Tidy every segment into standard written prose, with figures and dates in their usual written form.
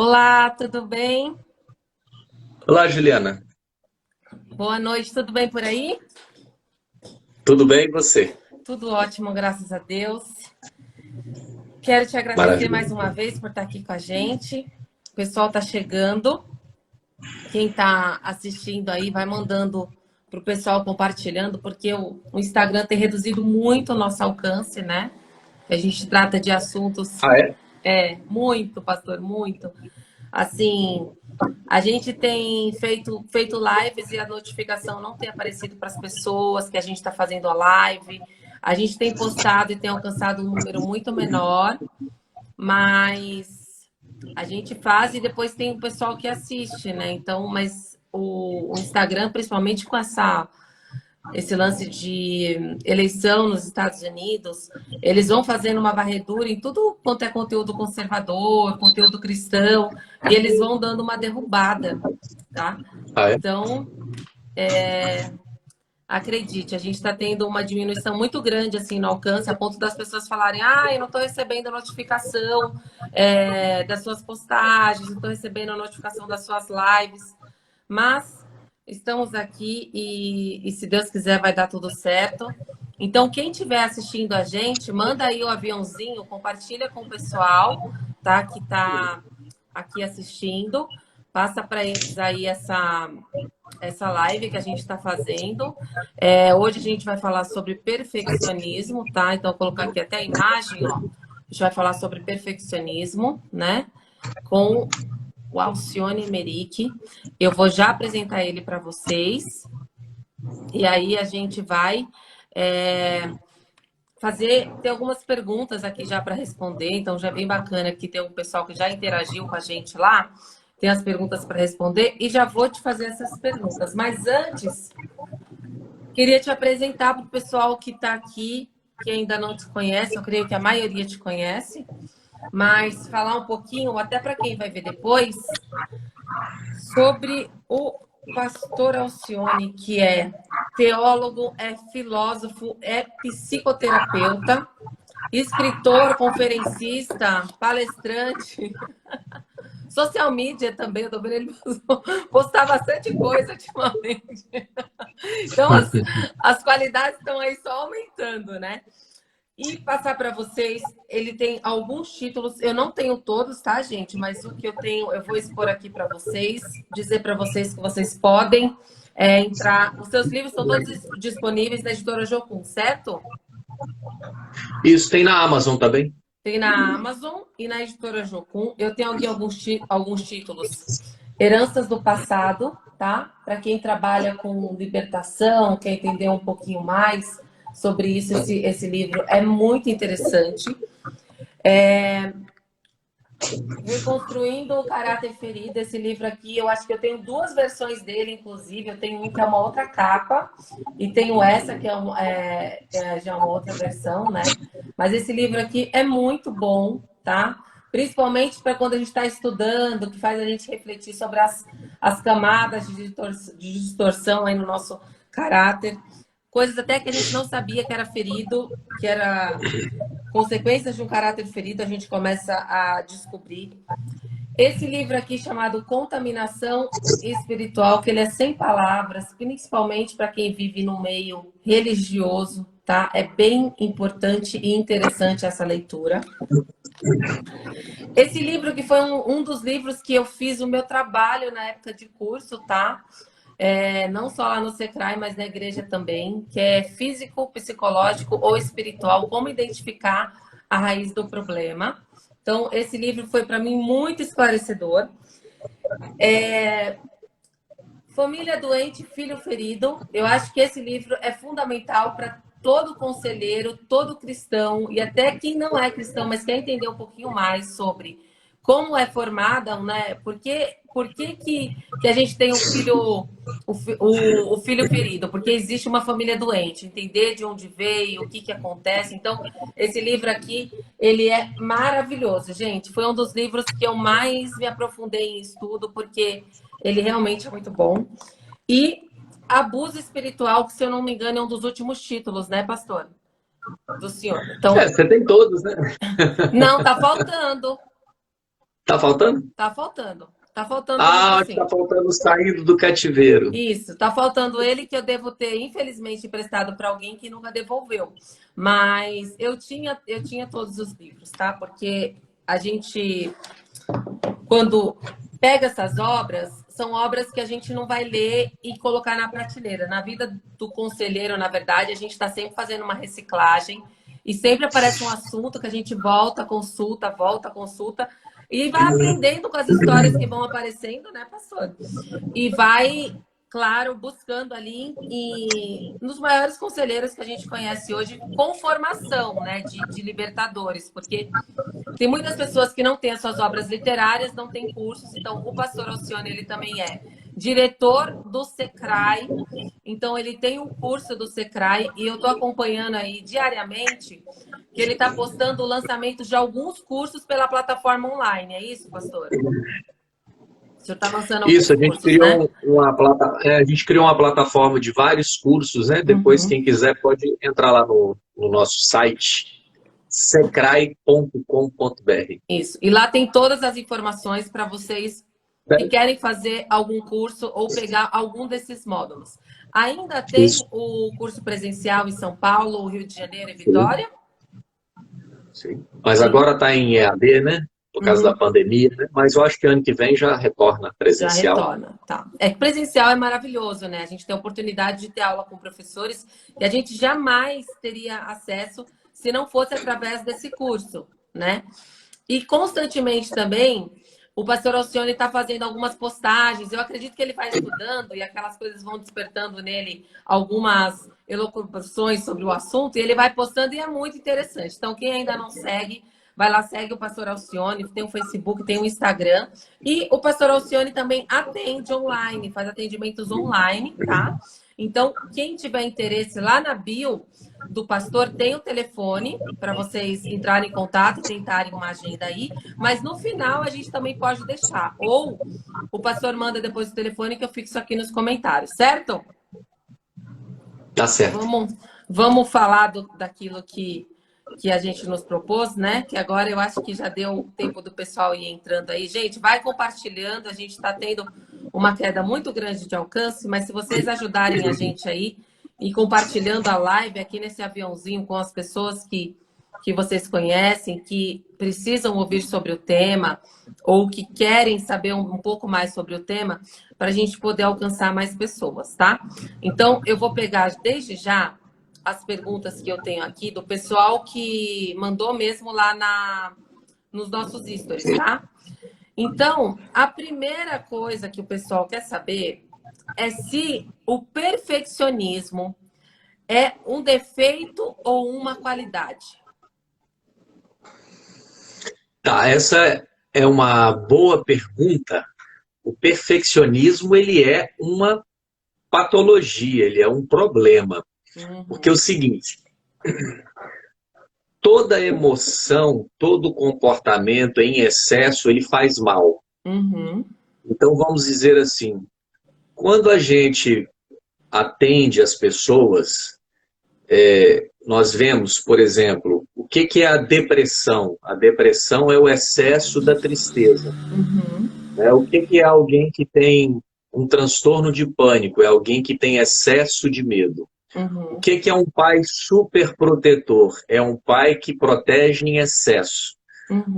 Olá, tudo bem? Olá, Juliana. Boa noite, tudo bem por aí? Tudo bem e você? Tudo ótimo, graças a Deus. Quero te agradecer mais Maravilha. uma vez por estar aqui com a gente. O pessoal está chegando. Quem está assistindo aí vai mandando para o pessoal compartilhando, porque o Instagram tem reduzido muito o nosso alcance, né? A gente trata de assuntos, Ah, é? muito, pastor, muito. Assim, a gente tem feito lives e a notificação não tem aparecido para as pessoas que a gente está fazendo a live. A gente tem postado e tem alcançado um número muito menor, mas a gente faz e depois tem o pessoal que assiste, né? Então, mas o Instagram, principalmente com esse lance de eleição nos Estados Unidos, eles vão fazendo uma varredura em tudo quanto é conteúdo conservador, conteúdo cristão, e eles vão dando uma derrubada, tá? Ah, é? Então, acredite, a gente está tendo uma diminuição muito grande assim no alcance, a ponto das pessoas falarem: ah, eu não estou recebendo notificação das suas postagens, não estou recebendo a notificação das suas lives, mas estamos aqui e se Deus quiser vai dar tudo certo. Então, quem estiver assistindo a gente, manda aí o aviãozinho, compartilha com o pessoal, tá? Que está aqui assistindo. Passa para eles aí essa live que a gente está fazendo. Hoje a gente vai falar sobre perfeccionismo, tá? Então, vou colocar aqui até a imagem, ó. A gente vai falar sobre perfeccionismo, né? Com o Alcione Merick. Eu vou já apresentar ele para vocês. E aí a gente vai ter algumas perguntas aqui já para responder. Então, já é bem bacana que tem um pessoal que já interagiu com a gente lá. Tem as perguntas para responder e já vou te fazer essas perguntas. Mas antes, queria te apresentar para o pessoal que está aqui, que ainda não te conhece. Eu creio que a maioria te conhece, mas falar um pouquinho, até para quem vai ver depois, sobre o pastor Alcione, que é teólogo, é filósofo, é psicoterapeuta, escritor, conferencista, palestrante, social media também. Eu tô vendo ele postar bastante coisa ultimamente. Então, as qualidades estão aí só aumentando, né? E passar para vocês, ele tem alguns títulos, eu não tenho todos, tá, gente? Mas o que eu tenho, eu vou expor aqui para vocês, dizer para vocês que vocês podem entrar. Os seus livros estão todos disponíveis na editora Jocum, certo? Isso tem na Amazon também? Tem na Amazon e na editora Jocum. Eu tenho aqui alguns títulos. Heranças do Passado, tá? Para quem trabalha com libertação, quer entender um pouquinho mais sobre isso, esse livro é muito interessante. Reconstruindo o Caráter Ferido, esse livro aqui, eu acho que eu tenho duas versões dele, inclusive. Eu tenho um que é uma outra capa, e tenho essa, que é já uma outra versão, né? Mas esse livro aqui é muito bom, tá? Principalmente para quando a gente está estudando, que faz a gente refletir sobre as camadas de distorção aí no nosso caráter. Coisas até que a gente não sabia que era ferido, que era consequências de um caráter ferido, a gente começa a descobrir. Esse livro aqui chamado Contaminação Espiritual, que ele é sem palavras, principalmente para quem vive no meio religioso, tá? É bem importante e interessante essa leitura. Esse livro que foi um dos livros que eu fiz o meu trabalho na época de curso, tá? Não só lá no Secrai, mas na igreja também, que é Físico, Psicológico ou Espiritual, como identificar a raiz do problema. Então, esse livro foi para mim muito esclarecedor. Família Doente, Filho Ferido. Eu acho que esse livro é fundamental para todo conselheiro, todo cristão, e até quem não é cristão, mas quer entender um pouquinho mais sobre como é formada, né? Por que a gente tem um filho, o filho ferido? Porque existe uma família doente, entender de onde veio, o que acontece. Então, esse livro aqui, ele é maravilhoso, gente. Foi um dos livros que eu mais me aprofundei em estudo, porque ele realmente é muito bom. E Abuso Espiritual, que se eu não me engano é um dos últimos títulos, né, pastor? Do senhor. Então, Você tem todos, né? não, tá faltando. Tá faltando? Tá faltando. Tá faltando muito Ah, assim. tá faltando saindo do cativeiro. Isso, tá faltando ele que eu devo ter, infelizmente, emprestado para alguém que nunca devolveu. Mas eu tinha todos os livros, tá? Porque a gente, quando pega essas obras, são obras que a gente não vai ler e colocar na prateleira. Na vida do conselheiro, na verdade, a gente está sempre fazendo uma reciclagem e sempre aparece um assunto que a gente volta, consulta e vai aprendendo com as histórias que vão aparecendo, né, pastor? E vai, claro, buscando ali nos maiores conselheiros que a gente conhece hoje, com formação, né, de libertadores, porque tem muitas pessoas que não têm as suas obras literárias, não têm cursos. Então, o pastor Alcione, ele também é diretor do Secrai. Então, ele tem um curso do Secrai e eu estou acompanhando aí diariamente que ele está postando o lançamento de alguns cursos pela plataforma online. É isso, pastor? O senhor está lançando alguns Isso, a gente cursos, né? criou a gente criou uma plataforma de vários cursos, né? Depois, Uhum. quem quiser pode entrar lá no nosso site, secrai.com.br. Isso. E lá tem todas as informações para vocês que querem fazer algum curso ou pegar algum desses módulos. Ainda tem Isso, o curso presencial em São Paulo, Rio de Janeiro e sim, Vitória? sim. Mas Tem. agora está em EAD, né? Por causa da Uhum. pandemia, né? Mas eu acho que ano que vem já retorna Já presencial. retorna, tá. É que presencial é maravilhoso, né? A gente tem a oportunidade de ter aula com professores que a gente jamais teria acesso se não fosse através desse curso, né? E constantemente também, o pastor Alcione está fazendo algumas postagens. Eu acredito que ele vai estudando e aquelas coisas vão despertando nele algumas elucubrações sobre o assunto e ele vai postando e é muito interessante. Então, quem ainda não segue, vai lá, segue o pastor Alcione, tem um Facebook, tem um Instagram. E o pastor Alcione também atende online, faz atendimentos online, tá? Então, quem tiver interesse lá na bio do pastor, tem o telefone para vocês entrarem em contato e tentarem uma agenda aí, mas no final a gente também pode deixar. Ou o pastor manda depois o telefone que eu fixo aqui nos comentários, certo? Tá certo. Vamos falar daquilo que a gente nos propôs, né? Que agora eu acho que já deu tempo do pessoal ir entrando aí. Gente, vai compartilhando, a gente está tendo uma queda muito grande de alcance, mas se vocês ajudarem a gente aí e compartilhando a live aqui nesse aviãozinho com as pessoas que vocês conhecem, que precisam ouvir sobre o tema ou que querem saber um pouco mais sobre o tema, para a gente poder alcançar mais pessoas, tá? Então, eu vou pegar desde já as perguntas que eu tenho aqui do pessoal que mandou mesmo lá nos nossos stories, tá? Então, a primeira coisa que o pessoal quer saber é se o perfeccionismo é um defeito ou uma qualidade. Tá, essa é uma boa pergunta. O perfeccionismo, ele é uma patologia, ele é um problema. Porque é o Uhum, seguinte, toda emoção, todo comportamento em excesso, ele faz mal. uhum, Então, vamos dizer assim, quando a gente atende as pessoas, nós vemos, por exemplo, o que é a depressão? A depressão é o excesso da tristeza. uhum, Né? O que é alguém que tem um transtorno de pânico? É alguém que tem excesso de medo. O uhum, que é um pai superprotetor? É um pai que protege em excesso.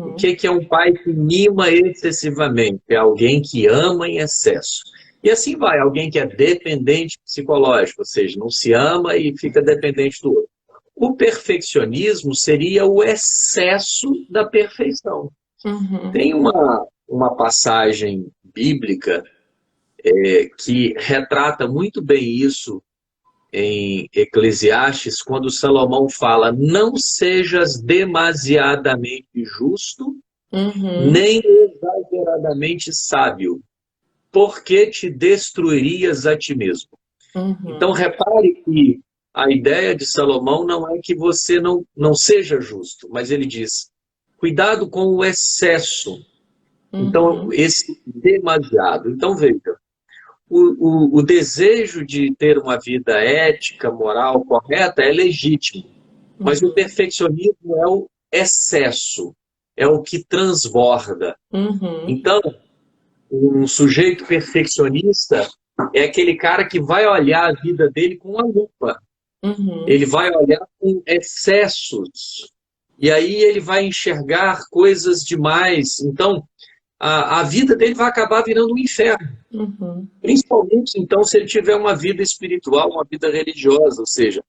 O uhum, que é um pai que mima excessivamente? É alguém que ama em excesso. E assim vai, alguém que é dependente psicológico, ou seja, não se ama e fica dependente do outro. O perfeccionismo seria o excesso da perfeição. uhum, Tem uma passagem bíblica que retrata muito bem isso em Eclesiastes, quando Salomão fala: não sejas demasiadamente justo, uhum, nem exageradamente sábio, porque te destruirias a ti mesmo. Então, uhum, repare que a ideia de Salomão não é que você não seja justo, mas ele diz: cuidado com o excesso. Então, uhum, esse demasiado. Então, veja, o desejo de ter uma vida ética, moral, correta é legítimo, mas o uhum, perfeccionismo é o excesso. é o que transborda. Uhum. Então, um sujeito perfeccionista é aquele cara que vai olhar a vida dele com uma lupa. Uhum. Ele vai olhar com excessos. E aí ele vai enxergar coisas demais. Então, a vida dele vai acabar virando um inferno. Uhum. Principalmente, então, se ele tiver uma vida espiritual, uma vida religiosa. Ou seja,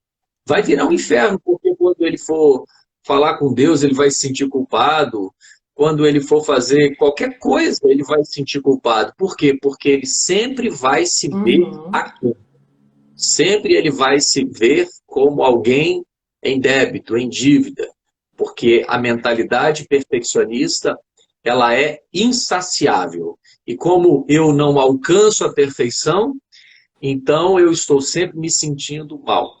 vai virar um inferno, porque quando ele for falar com Deus, ele vai se sentir culpado. Quando ele for fazer qualquer coisa, ele vai se sentir culpado. Por quê? Porque ele sempre vai se ver Uhum. aqui. Sempre ele vai se ver como alguém em débito, em dívida. Porque a mentalidade perfeccionista, ela é insaciável. E como eu não alcanço a perfeição, então eu estou sempre me sentindo mal.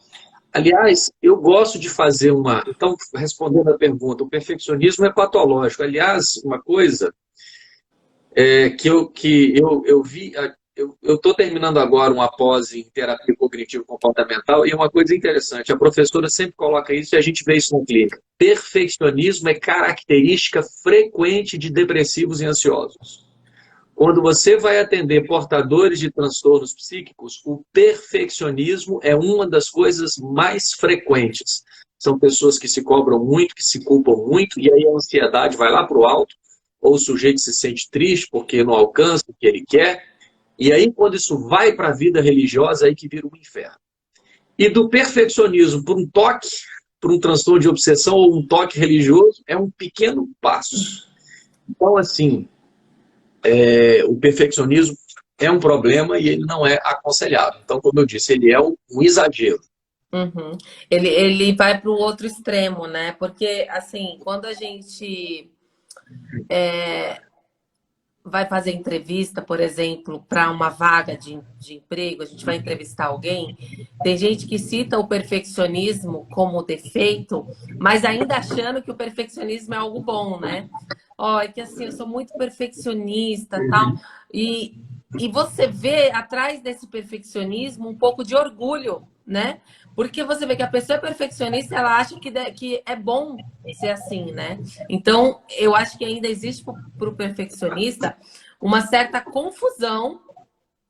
Aliás, eu gosto de fazer uma... Então, respondendo a pergunta, o perfeccionismo é patológico. Aliás, uma coisa que eu vi... Eu estou terminando agora uma pós em terapia cognitivo-comportamental e é uma coisa interessante. A professora sempre coloca isso e a gente vê isso na clínica. Perfeccionismo é característica frequente de depressivos e ansiosos. Quando você vai atender portadores de transtornos psíquicos, o perfeccionismo é uma das coisas mais frequentes. São pessoas que se cobram muito, que se culpam muito, e aí a ansiedade vai lá para o alto, ou o sujeito se sente triste porque não alcança o que ele quer, e aí quando isso vai para a vida religiosa, aí que vira um inferno. E do perfeccionismo para um toque, para um transtorno de obsessão ou um toque religioso, é um pequeno passo. Então, assim... o perfeccionismo é um problema e ele não é aconselhável. Então, como eu disse, ele é um exagero. Uhum. Ele vai para o outro extremo, né? Porque, assim, quando a gente vai fazer entrevista, por exemplo, para uma vaga de emprego, a gente vai entrevistar alguém, tem gente que cita o perfeccionismo como defeito, mas ainda achando que o perfeccionismo é algo bom, né? Ó, é que assim, eu sou muito perfeccionista, tal. E você vê atrás desse perfeccionismo um pouco de orgulho, né? Porque você vê que a pessoa é perfeccionista, ela acha que é bom ser assim, né? Então, eu acho que ainda existe para o perfeccionista uma certa confusão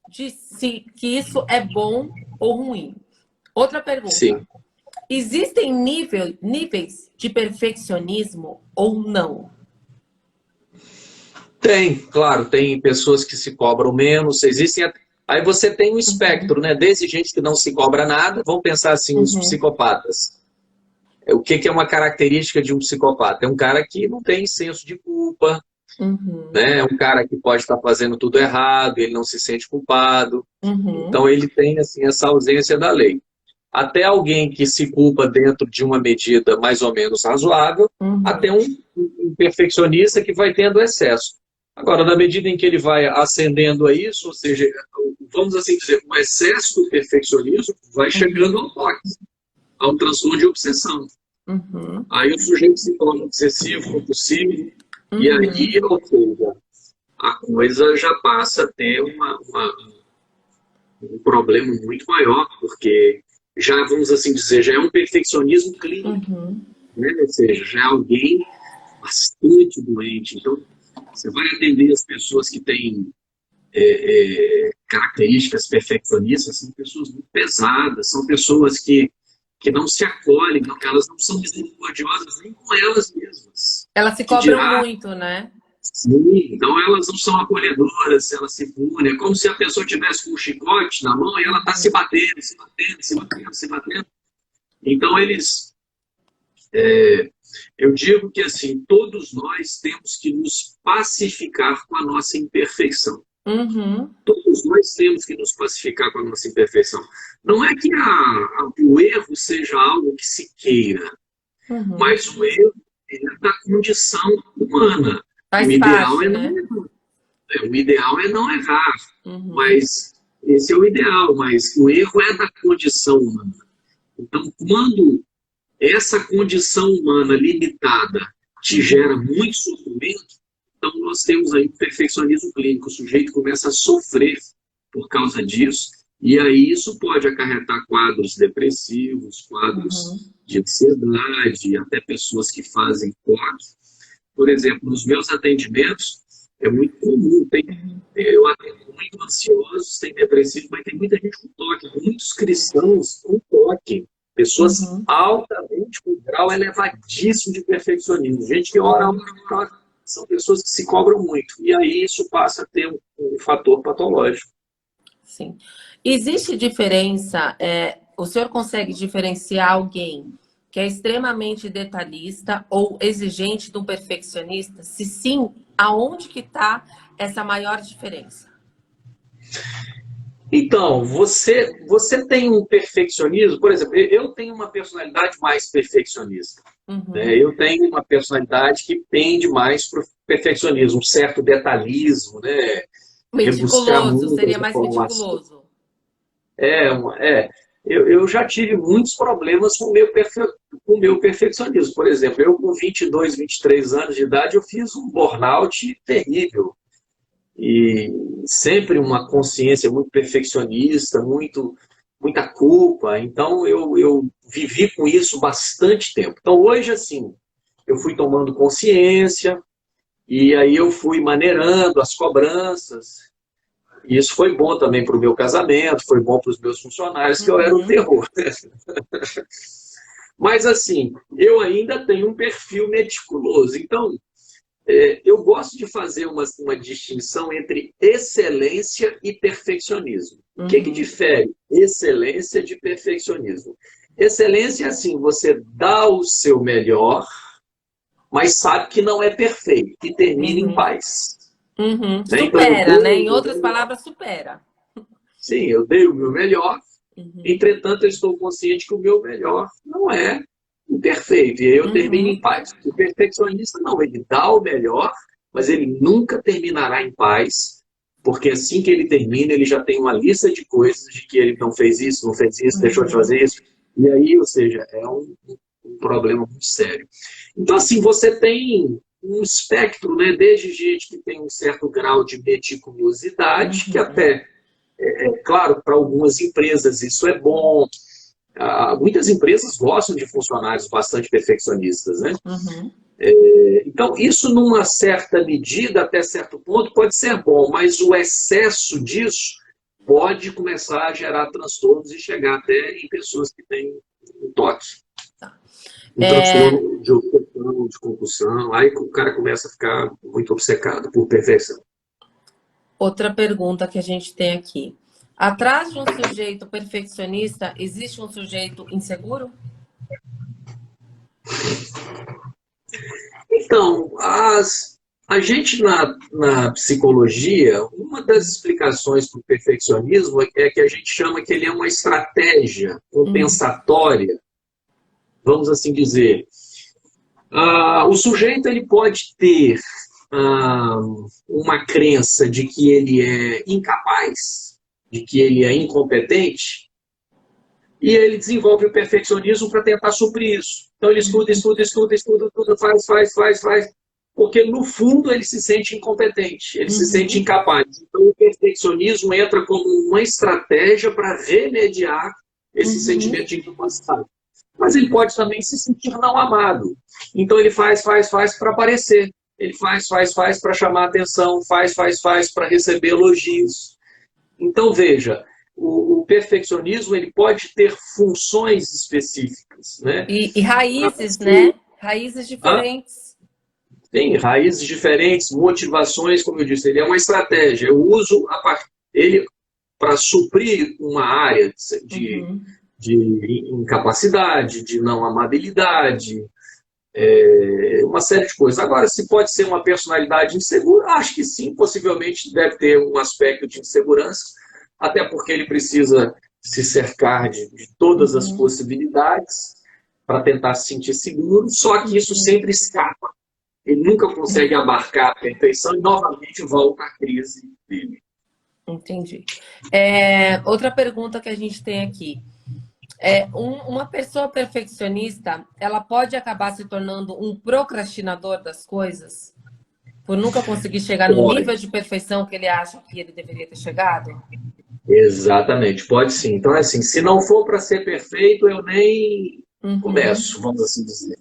de se que isso é bom ou ruim. Outra pergunta. Sim. Existem níveis de perfeccionismo ou não? Tem, claro, tem pessoas que se cobram menos, existem... Aí você tem um espectro, né? Desde gente que não se cobra nada, vamos pensar assim, os psicopatas. O que é uma característica de um psicopata? É um cara que não tem senso de culpa, né? É um cara que pode estar fazendo tudo errado, ele não se sente culpado. Então ele tem assim, essa ausência da lei. Até alguém que se culpa dentro de uma medida mais ou menos razoável, até um perfeccionista que vai tendo excesso. Agora, na medida em que ele vai ascendendo a isso, ou seja, vamos assim dizer, o excesso do perfeccionismo vai chegando ao toque, a um transtorno de obsessão. Aí o sujeito se torna obsessivo, compulsivo, e aí, ou seja, a coisa já passa a ter um problema muito maior, porque já, vamos assim dizer, já é um perfeccionismo clínico, né? Ou seja, já é alguém bastante doente. Então, você vai atender as pessoas que têm características perfeccionistas, são pessoas muito pesadas, são pessoas que não se acolhem, elas não são misericordiosas nem com elas mesmas. Elas se cobram muito, né? Sim, então elas não são acolhedoras, elas se punem. É como se a pessoa tivesse com um chicote na mão e ela está se batendo, se batendo, se batendo, se batendo. Então eles... eu digo que assim, todos nós temos que nos pacificar com a nossa imperfeição. Todos nós temos que nos pacificar com a nossa imperfeição. Não é que o erro seja algo que se queira, mas o erro é da condição humana. Faz o ideal parte, é né? não errar. O ideal é não errar. Mas esse é o ideal, mas o erro é da condição humana. Então, quando essa condição humana limitada te gera muito sofrimento, então nós temos aí o perfeccionismo clínico. O sujeito começa a sofrer por causa disso, e aí isso pode acarretar quadros depressivos, quadros de ansiedade, até pessoas que fazem toque. por exemplo, nos meus atendimentos, é muito comum. Eu atendo muito ansiosos, tem depressivos, mas tem muita gente com toque, muitos cristãos com toque. Pessoas altamente com grau elevadíssimo de perfeccionismo. Gente que ora, são pessoas que se cobram muito. E aí isso passa a ter um fator patológico. Sim. Existe diferença, o senhor consegue diferenciar alguém que é extremamente detalhista ou exigente de um perfeccionista? Se sim, aonde que está essa maior diferença? Então, você tem um perfeccionismo, por exemplo, eu tenho uma personalidade mais perfeccionista. Né? Eu tenho uma personalidade que pende mais para o perfeccionismo, um certo detalhismo, né? Meticuloso, seria mais meticuloso. Eu já tive muitos problemas com o meu perfeccionismo. Por exemplo, eu com 22, 23 anos de idade, eu fiz um burnout terrível. E sempre uma consciência muito perfeccionista, muita culpa. Então, eu vivi com isso bastante tempo. Então, hoje, assim, eu fui tomando consciência e aí eu fui maneirando as cobranças. E isso foi bom também para o meu casamento, foi bom para os meus funcionários, que eu era um terror. Mas, assim, eu ainda tenho um perfil meticuloso. Então, eu gosto de fazer uma distinção entre excelência e perfeccionismo. O que difere excelência de perfeccionismo? Excelência é assim, você dá o seu melhor, mas sabe que não é perfeito, e termina em paz. Né? Supera, então, né? Em outras palavras, supera. Sim, eu dei o meu melhor, entretanto, eu estou consciente que o meu melhor não é perfeito, e aí eu termino em paz. O perfeccionista não, ele dá o melhor, mas ele nunca terminará em paz, porque assim que ele termina, ele já tem uma lista de coisas de que ele não fez isso, deixou de fazer isso, e aí, ou seja, é um problema muito sério. Então, assim, você tem um espectro, né, desde gente que tem um certo grau de meticulosidade, que até, claro, para algumas empresas isso é bom. Muitas empresas gostam de funcionários bastante perfeccionistas, né? Então, isso numa certa medida, até certo ponto, pode ser bom, mas o excesso disso pode começar a gerar transtornos e chegar até em pessoas que têm um toque. Um transtorno de obsessão, de compulsão, aí o cara começa a ficar muito obcecado por perfeição. Outra pergunta que a gente tem aqui. Atrás de um sujeito perfeccionista, existe um sujeito inseguro? Então, a gente na psicologia, uma das explicações para o perfeccionismo é que a gente chama que ele é uma estratégia compensatória, vamos assim dizer. O sujeito ele pode ter uma crença de que ele é incapaz, de que ele é incompetente, e ele desenvolve o perfeccionismo para tentar suprir isso. Então ele estuda, faz, porque no fundo ele se sente incompetente, ele se sente incapaz. Então o perfeccionismo entra como uma estratégia para remediar esse sentimento de incapacidade. Mas ele pode também se sentir não amado. Então ele faz para aparecer. Ele faz para chamar atenção, faz para receber elogios. Então veja, o perfeccionismo ele pode ter funções específicas, né? E raízes, né? Raízes diferentes. Tem raízes diferentes, motivações, como eu disse, ele é uma estratégia. Eu uso ele para suprir uma área de incapacidade, de não amabilidade, uma série de coisas. Agora, se pode ser uma personalidade insegura, acho que sim, possivelmente deve ter um aspecto de insegurança, até porque ele precisa se cercar de todas as possibilidades para tentar se sentir seguro, só que isso sempre escapa. Ele nunca consegue abarcar a perfeição e novamente volta à crise dele. Entendi. Outra pergunta que a gente tem aqui. Uma pessoa perfeccionista, ela pode acabar se tornando um procrastinador das coisas? Por nunca conseguir chegar no nível de perfeição que ele acha que ele deveria ter chegado? Exatamente, pode sim. Então, assim, se não for para ser perfeito, eu nem começo, vamos assim dizer.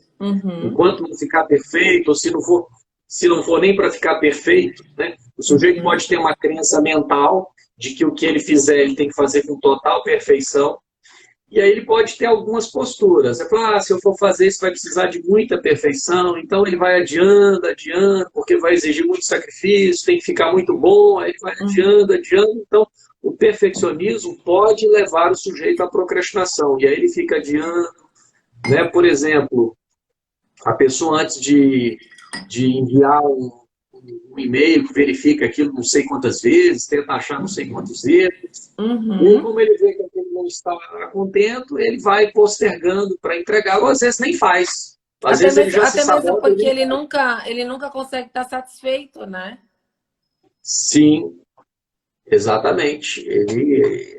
Enquanto não ficar perfeito, ou se não for... se não for nem para ficar perfeito, né? O sujeito pode ter uma crença mental de que o que ele fizer ele tem que fazer com total perfeição, e aí ele pode ter algumas posturas. É claro, se eu for fazer isso vai precisar de muita perfeição, então ele vai adiando, porque vai exigir muito sacrifício, tem que ficar muito bom, aí ele vai adiando. Então, o perfeccionismo pode levar o sujeito à procrastinação, e aí ele fica adiando, né? Por exemplo, a pessoa antes de enviar um e-mail que verifica aquilo não sei quantas vezes, tenta achar não sei quantos erros, e como ele vê que aquilo não está contento, ele vai postergando para entregar, ou às vezes nem faz. Às vezes ele já se até mesmo sabota. porque ele nunca consegue estar satisfeito, né? Sim, exatamente.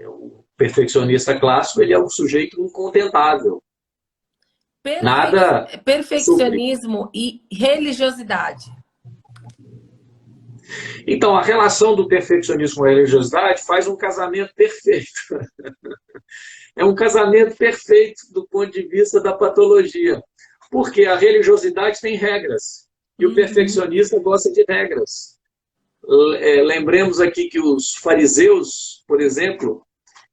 O perfeccionista clássico, ele é um sujeito incontentável. Nada supre. Perfeccionismo e religiosidade. Então, a relação do perfeccionismo com a religiosidade faz um casamento perfeito. É um casamento perfeito do ponto de vista da patologia. Porque a religiosidade tem regras. E o perfeccionista gosta de regras. Lembremos aqui que os fariseus, por exemplo,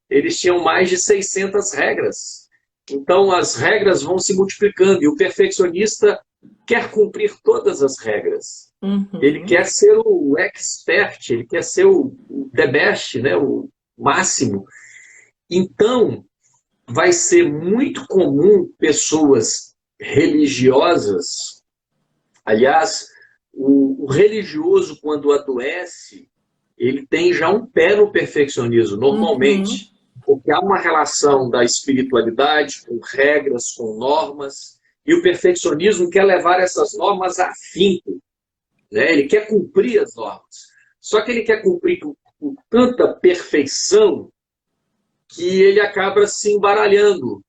eles tinham mais de 600 regras. Então, as regras vão se multiplicando. E o perfeccionista quer cumprir todas as regras. Ele quer ser o expert, ele quer ser o the best, né? O máximo. Então, vai ser muito comum pessoas religiosas. Aliás, o religioso, quando adoece, ele tem já um pé no perfeccionismo, normalmente. Porque há uma relação da espiritualidade com regras, com normas, e o perfeccionismo quer levar essas normas a afinco, né? Ele quer cumprir as normas. Só que ele quer cumprir com tanta perfeição que ele acaba se embaralhando.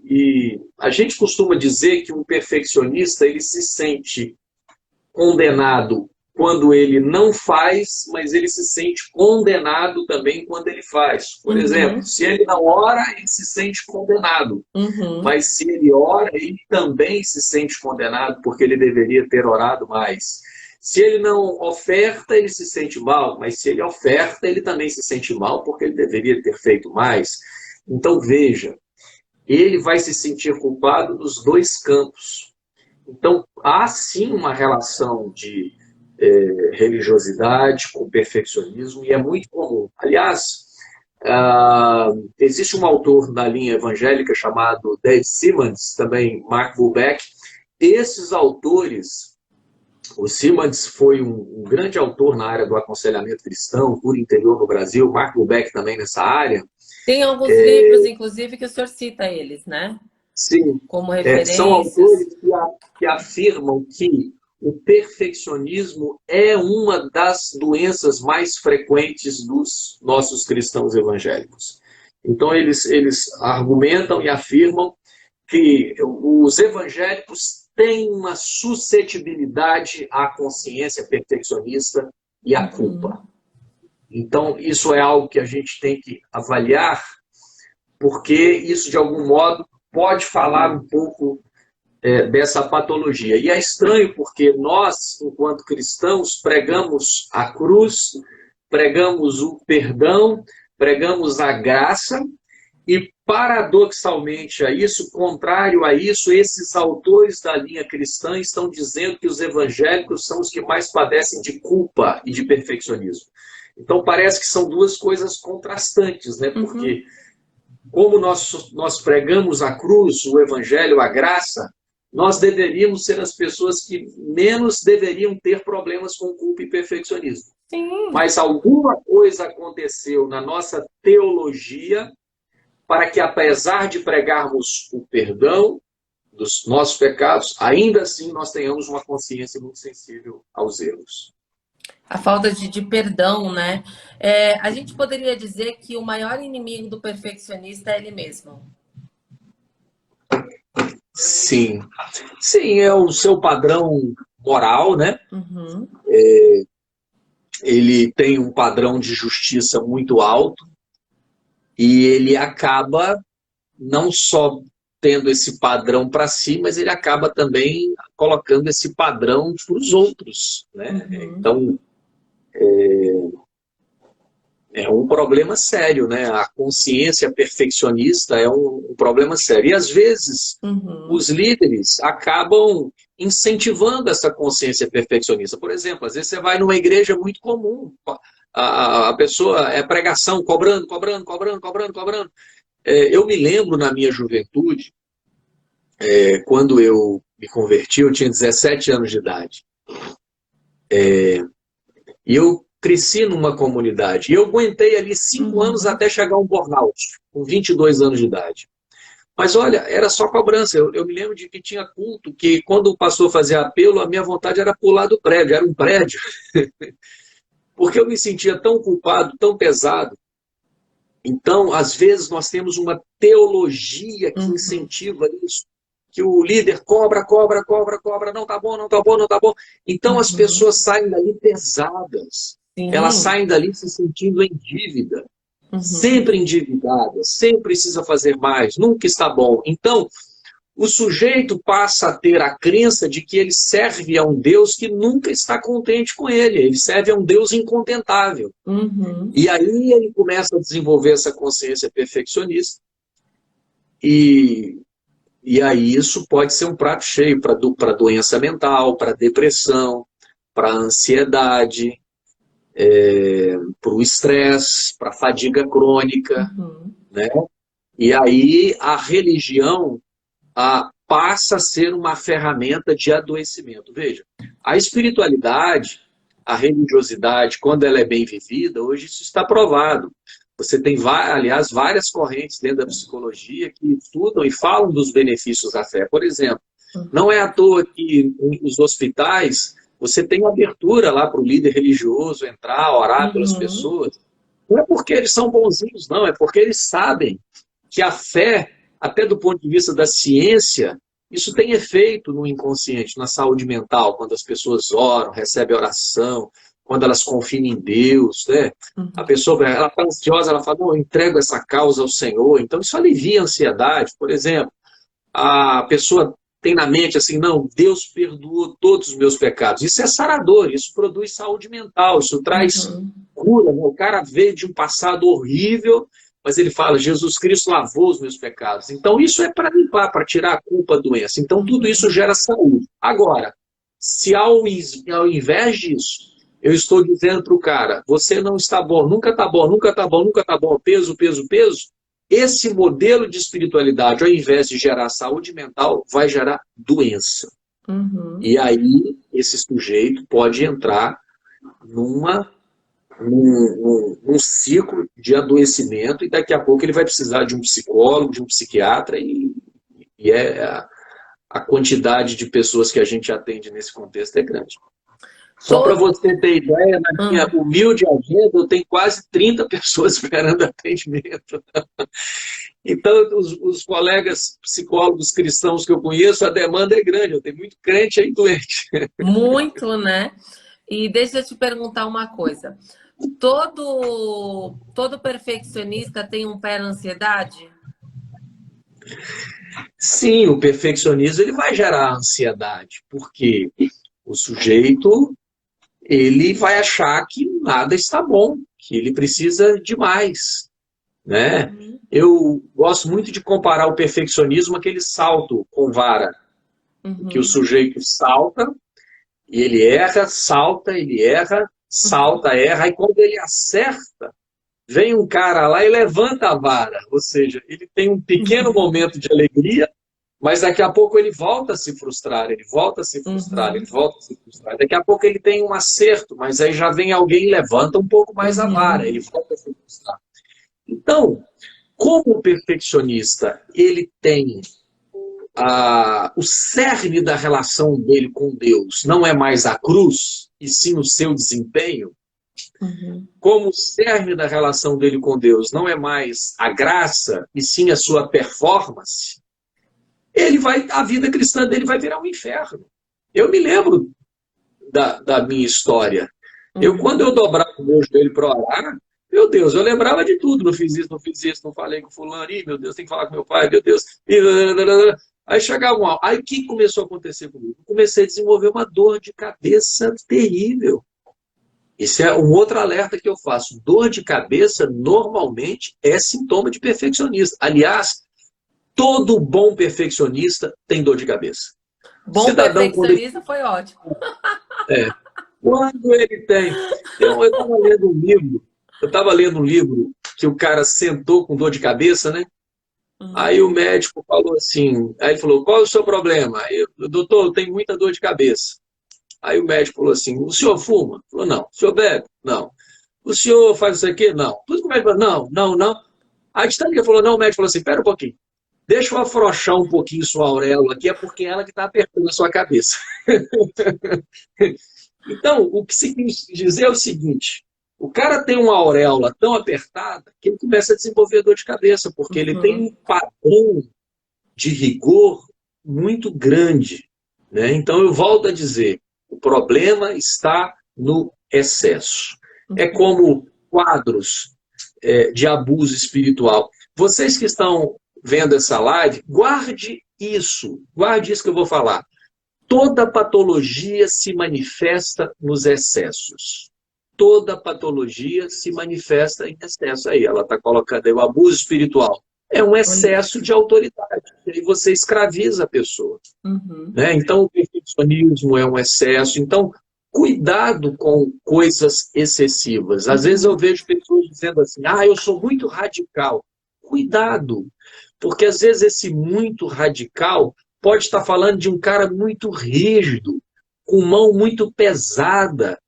E a gente costuma dizer que um perfeccionista ele se sente condenado quando ele não faz, mas ele se sente condenado também quando ele faz. Por exemplo, se ele não ora, ele se sente condenado. Mas se ele ora, ele também se sente condenado porque ele deveria ter orado mais. Se ele não oferta, ele se sente mal, mas se ele oferta, ele também se sente mal porque ele deveria ter feito mais. Então, veja, ele vai se sentir culpado nos dois campos. Então, há sim uma relação de religiosidade com perfeccionismo, e é muito comum. Aliás, existe um autor na linha evangélica chamado Dave Simmons, também Mark Bulbeck. Esses autores, o Simmons foi um grande autor na área do aconselhamento cristão, por interior no Brasil, Mark Bulbeck também nessa área. Tem alguns livros, inclusive, que o senhor cita eles, né? Sim, como referências. São autores que afirmam que o perfeccionismo é uma das doenças mais frequentes dos nossos cristãos evangélicos. Então, eles argumentam e afirmam que os evangélicos têm uma suscetibilidade à consciência perfeccionista e à culpa. Então, isso é algo que a gente tem que avaliar, porque isso, de algum modo, pode falar um pouco dessa patologia. E é estranho porque nós, enquanto cristãos, pregamos a cruz, pregamos o perdão, pregamos a graça, e paradoxalmente a isso, contrário a isso, esses autores da linha cristã estão dizendo que os evangélicos são os que mais padecem de culpa e de perfeccionismo. Então parece que são duas coisas contrastantes, né? Porque como nós pregamos a cruz, o evangelho, a graça, nós deveríamos ser as pessoas que menos deveriam ter problemas com culpa e perfeccionismo. Sim. Mas alguma coisa aconteceu na nossa teologia para que, apesar de pregarmos o perdão dos nossos pecados, ainda assim nós tenhamos uma consciência muito sensível aos erros. A falta de perdão, né? A gente poderia dizer que o maior inimigo do perfeccionista é ele mesmo. Sim. Sim, é o seu padrão moral, né? Ele tem um padrão de justiça muito alto e ele acaba não só tendo esse padrão para si, mas ele acaba também colocando esse padrão para os outros, né? Então, é um problema sério, né? A consciência perfeccionista é um problema sério. E, às vezes, os líderes acabam incentivando essa consciência perfeccionista. Por exemplo, às vezes você vai numa igreja muito comum, a pessoa é pregação, cobrando. Eu me lembro, na minha juventude, quando eu me converti, eu tinha 17 anos de idade. E eu cresci numa comunidade. E eu aguentei ali 5 anos até chegar a um burnout, com 22 anos de idade. Mas olha, era só cobrança. Eu me lembro de que tinha culto, que quando o pastor fazia apelo, a minha vontade era pular do prédio. Era um prédio. Porque eu me sentia tão culpado, tão pesado. Então, às vezes, nós temos uma teologia que incentiva isso. Que o líder cobra, não tá bom. Então, as pessoas saem dali pesadas. Sim. Elas saem dali se sentindo em dívida. Sempre endividadas, sempre precisa fazer mais, nunca está bom. Então, o sujeito passa a ter a crença de que ele serve a um Deus que nunca está contente com ele. Ele serve a um Deus incontentável. E aí ele começa a desenvolver essa consciência perfeccionista. E aí isso pode ser um prato cheio para doença mental, para depressão, para ansiedade, para o estresse, para a fadiga crônica. Né? E aí a religião passa a ser uma ferramenta de adoecimento. Veja, a espiritualidade, a religiosidade, quando ela é bem vivida, hoje isso está provado. Você tem, aliás, várias correntes dentro da psicologia que estudam e falam dos benefícios da fé. Por exemplo, não é à toa que nos hospitais você tem abertura lá para o líder religioso entrar, orar pelas pessoas. Não é porque eles são bonzinhos, não. É porque eles sabem que a fé, até do ponto de vista da ciência, isso tem efeito no inconsciente, na saúde mental, quando as pessoas oram, recebem oração, quando elas confiam em Deus, né? A pessoa, ela está ansiosa, ela fala, não, eu entrego essa causa ao Senhor. Então, isso alivia a ansiedade. Por exemplo, a pessoa tem na mente assim, não, Deus perdoou todos os meus pecados. Isso é sarador, isso produz saúde mental, isso traz cura. Né? O cara veio de um passado horrível, mas ele fala, Jesus Cristo lavou os meus pecados. Então, isso é para limpar, para tirar a culpa da doença. Então, tudo isso gera saúde. Agora, se ao invés disso, eu estou dizendo para o cara, você não está bom, nunca está bom, peso, esse modelo de espiritualidade, ao invés de gerar saúde mental, vai gerar doença. E aí, esse sujeito pode entrar num ciclo de adoecimento e daqui a pouco ele vai precisar de um psicólogo, de um psiquiatra e a quantidade de pessoas que a gente atende nesse contexto é grande. Só para você ter ideia, na minha humilde agenda, eu tenho quase 30 pessoas esperando atendimento. Então, os colegas psicólogos cristãos que eu conheço, a demanda é grande. Eu tenho muito crente aí doente. Muito, né? E deixa eu te perguntar uma coisa. Todo perfeccionista tem um pé na ansiedade? Sim, o perfeccionismo ele vai gerar ansiedade, porque o sujeito ele vai achar que nada está bom, que ele precisa de mais, né? Eu gosto muito de comparar o perfeccionismo àquele salto com vara, que o sujeito salta, e ele erra, salta, ele erra, salta, erra, e quando ele acerta, vem um cara lá e levanta a vara, ou seja, ele tem um pequeno momento de alegria, mas daqui a pouco ele volta a se frustrar, ele volta a se frustrar, ele volta a se frustrar. Daqui a pouco ele tem um acerto, mas aí já vem alguém e levanta um pouco mais a vara, ele volta a se frustrar. Então, como o perfeccionista, ele tem o cerne da relação dele com Deus, não é mais a cruz, e sim o seu desempenho, como o cerne da relação dele com Deus não é mais a graça, e sim a sua performance, a vida cristã dele vai virar um inferno. Eu me lembro da minha história. Quando eu dobrava o meu joelho para orar, Meu Deus, eu lembrava de tudo, não fiz isso, não fiz isso, não falei com fulano, ih, meu Deus, tem que falar com meu pai, meu Deus. Aí chegava aí o que começou a acontecer comigo? Eu comecei a desenvolver uma dor de cabeça terrível. Esse é um outro alerta que eu faço. Dor de cabeça normalmente é sintoma de perfeccionista. Aliás, todo bom perfeccionista tem dor de cabeça. Bom Cidadão, quando ele, perfeccionista foi ótimo. é, quando ele tem. Eu estava lendo um livro, que o cara sentou com dor de cabeça, né? Aí o médico falou assim, aí ele falou, qual é o seu problema? Aí, doutor, eu tenho muita dor de cabeça. Aí o médico falou assim, o senhor fuma? Falou, não. O senhor bebe? Não. O senhor faz isso aqui? Não. Tudo que o médico falou, não, não, não. Aí de tanto que ele falou, não, o médico falou assim, pera um pouquinho. Deixa eu afrouxar um pouquinho sua auréola aqui, é porque é ela que está apertando a sua cabeça. Então, o que se quis dizer é o seguinte, o cara tem uma auréola tão apertada que ele começa a desenvolver dor de cabeça, porque ele tem um padrão de rigor muito grande, né? Então, eu volto a dizer, o problema está no excesso. É como quadros de abuso espiritual. Vocês que estão vendo essa live, guarde isso que eu vou falar. Toda patologia se manifesta nos excessos. Toda patologia se manifesta em excesso. Aí, ela está colocando aí o abuso espiritual. É um excesso de autoridade. E aí você escraviza a pessoa. Né? Então, o perfeccionismo é um excesso. Então, cuidado com coisas excessivas. Às vezes eu vejo pessoas dizendo assim, eu sou muito radical. Cuidado, porque às vezes esse muito radical pode estar falando de um cara muito rígido, com mão muito pesada,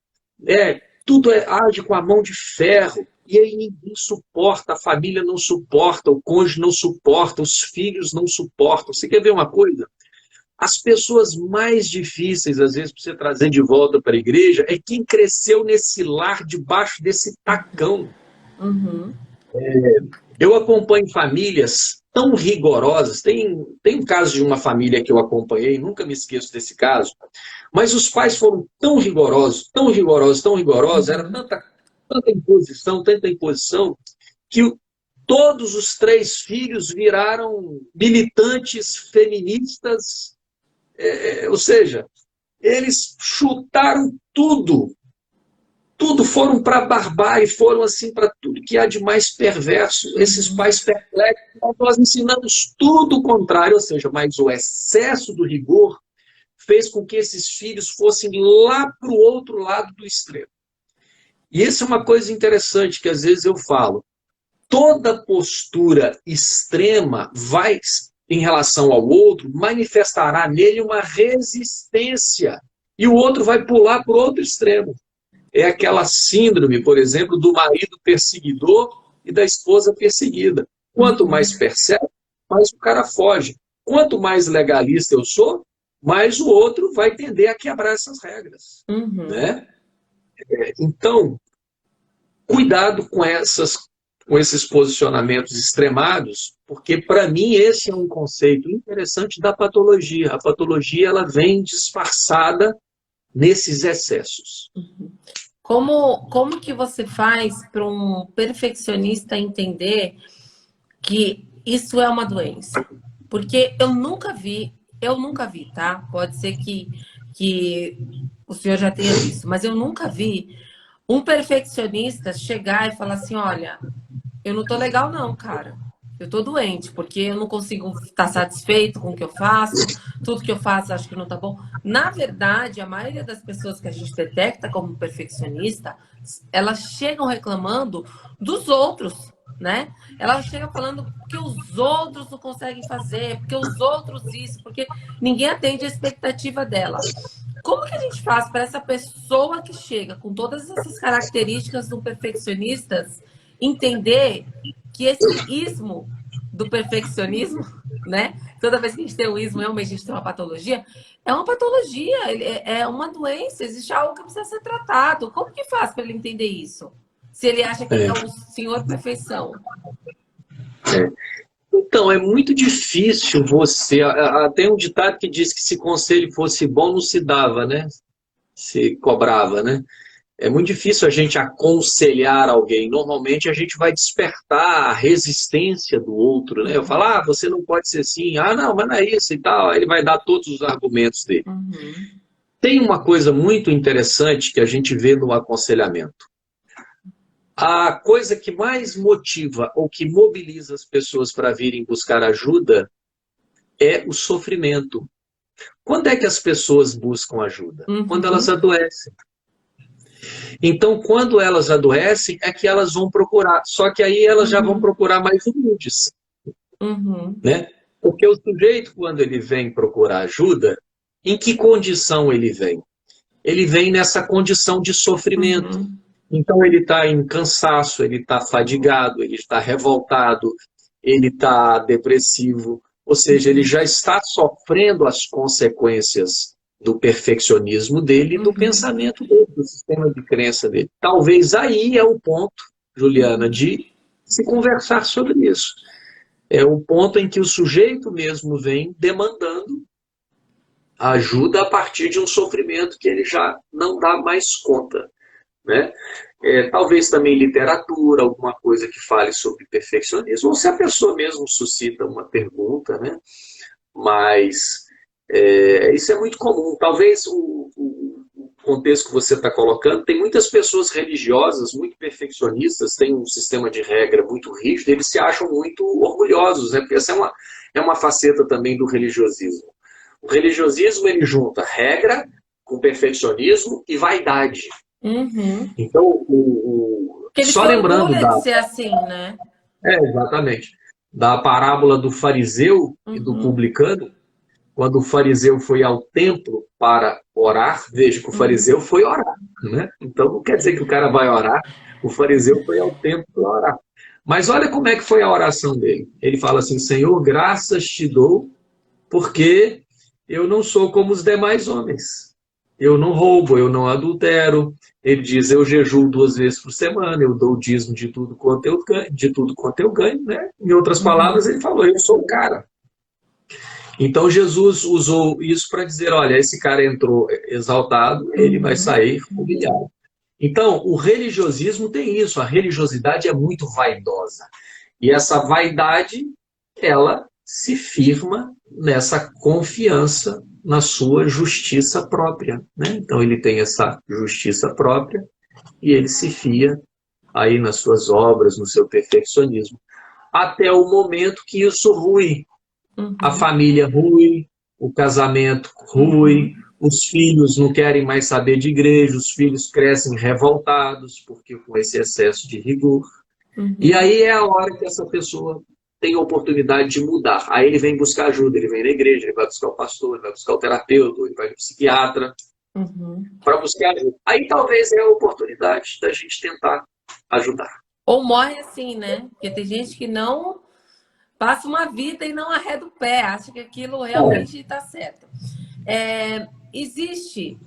tudo age com a mão de ferro, e aí ninguém suporta, a família não suporta, o cônjuge não suporta, os filhos não suportam. Você quer ver uma coisa? As pessoas mais difíceis, às vezes, para você trazer de volta para a igreja, é quem cresceu nesse lar, debaixo desse tacão. Eu acompanho famílias tão rigorosas. Tem um caso de uma família que eu acompanhei, nunca me esqueço desse caso, mas os pais foram tão rigorosos, tão rigorosos, tão rigorosos, era tanta imposição, que todos os 3 filhos viraram militantes feministas, ou seja, eles chutaram tudo. Tudo foram para a barbárie, foram assim para tudo que há de mais perverso. Esses pais perplexos, nós ensinamos tudo o contrário, ou seja, mas o excesso do rigor fez com que esses filhos fossem lá para o outro lado do extremo. E isso é uma coisa interessante que às vezes eu falo. Toda postura extrema vai, em relação ao outro, manifestará nele uma resistência. E o outro vai pular para o outro extremo. É aquela síndrome, por exemplo, do marido perseguidor e da esposa perseguida. Quanto mais percebe, mais o cara foge. Quanto mais legalista eu sou, mais o outro vai tender a quebrar essas regras. Né? Então, cuidado com esses posicionamentos extremados, porque, para mim, esse é um conceito interessante da patologia. A patologia ela vem disfarçada nesses excessos. Como que você faz para um perfeccionista entender que isso é uma doença? Porque eu nunca vi, tá? Pode ser que o senhor já tenha visto, mas eu nunca vi um perfeccionista chegar e falar assim, olha, eu não tô legal não, cara. Eu tô doente, porque eu não consigo estar satisfeito com o que eu faço, tudo que eu faço acho que não tá bom. Na verdade, a maioria das pessoas que a gente detecta como perfeccionista, elas chegam reclamando dos outros, né? Elas chegam falando que os outros não conseguem fazer, porque os outros isso, porque ninguém atende a expectativa dela. Como que a gente faz para essa pessoa que chega com todas essas características do perfeccionista entender que esse ismo do perfeccionismo, né? Toda vez que a gente tem um ismo, realmente a gente tem uma patologia, é uma patologia, é uma doença, existe algo que precisa ser tratado. Como que faz para ele entender isso? Se ele acha que ele é o senhor perfeição. Então, é muito difícil você... Tem um ditado que diz que se conselho fosse bom, não se dava, né? Se cobrava, né? É muito difícil a gente aconselhar alguém. Normalmente a gente vai despertar a resistência do outro, né? Eu falo, você não pode ser assim. Não, mas não é isso e tal. Aí ele vai dar todos os argumentos dele. Uhum. Tem uma coisa muito interessante que a gente vê no aconselhamento. A coisa que mais motiva ou que mobiliza as pessoas para virem buscar ajuda é o sofrimento. Quando é que as pessoas buscam ajuda? Quando elas adoecem. Então, quando elas adoecem, é que elas vão procurar. Só que aí elas já vão procurar mais humildes. Né? Porque o sujeito, quando ele vem procurar ajuda, em que condição ele vem? Ele vem nessa condição de sofrimento. Então, ele está em cansaço, ele está fadigado, ele está revoltado, ele está depressivo. Ou seja, ele já está sofrendo as consequências do perfeccionismo dele e do pensamento dele, do sistema de crença dele. Talvez aí é o ponto, Juliana, de se conversar sobre isso. É o ponto em que o sujeito mesmo vem demandando ajuda a partir de um sofrimento que ele já não dá mais conta. Né? Talvez também literatura, alguma coisa que fale sobre perfeccionismo, ou se a pessoa mesmo suscita uma pergunta, né? Mas isso é muito comum. Talvez o contexto que você está colocando, tem muitas pessoas religiosas, muito perfeccionistas, têm um sistema de regra muito rígido, eles se acham muito orgulhosos, né? Porque essa é uma faceta também do religiosismo. O religiosismo, ele junta regra com perfeccionismo e vaidade. Então, só lembrando de ser assim, né? Exatamente. Da parábola do fariseu e do publicano, quando o fariseu foi ao templo para orar, veja que o fariseu foi orar, né? Então não quer dizer que o cara vai orar, o fariseu foi ao templo para orar. Mas olha como é que foi a oração dele. Ele fala assim, Senhor, graças te dou, porque eu não sou como os demais homens. Eu não roubo, eu não adultero. Ele diz, eu jejuo 2 vezes por semana, eu dou o dízimo de tudo quanto eu ganho, né? Em outras palavras, ele falou, eu sou o cara. Então Jesus usou isso para dizer, olha, esse cara entrou exaltado, ele vai sair humilhado. Então, o religiosismo tem isso, a religiosidade é muito vaidosa. E essa vaidade, ela se firma nessa confiança na sua justiça própria. Né? Então ele tem essa justiça própria e ele se fia aí nas suas obras, no seu perfeccionismo. Até o momento que isso rui. A família rui, o casamento rui, os filhos não querem mais saber de igreja, os filhos crescem revoltados porque com esse excesso de rigor. E aí é a hora que essa pessoa tem a oportunidade de mudar. Aí ele vem buscar ajuda, ele vem na igreja, ele vai buscar o pastor, ele vai buscar o terapeuta, ele vai no psiquiatra para buscar ajuda. Aí talvez é a oportunidade da gente tentar ajudar. Ou morre assim, né? Porque tem gente que não passa uma vida e não arreda o pé, acha que aquilo realmente está certo. Existe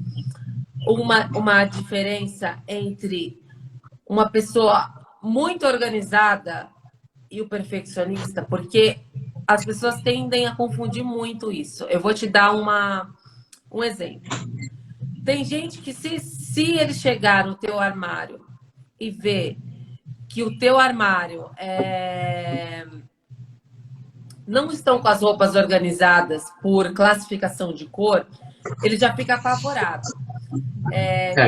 uma diferença entre uma pessoa muito organizada e o perfeccionista, porque as pessoas tendem a confundir muito isso. Eu vou te dar um exemplo. Tem gente que se ele chegar no teu armário e ver que o teu armário não estão com as roupas organizadas por classificação de cor, ele já fica apavorado.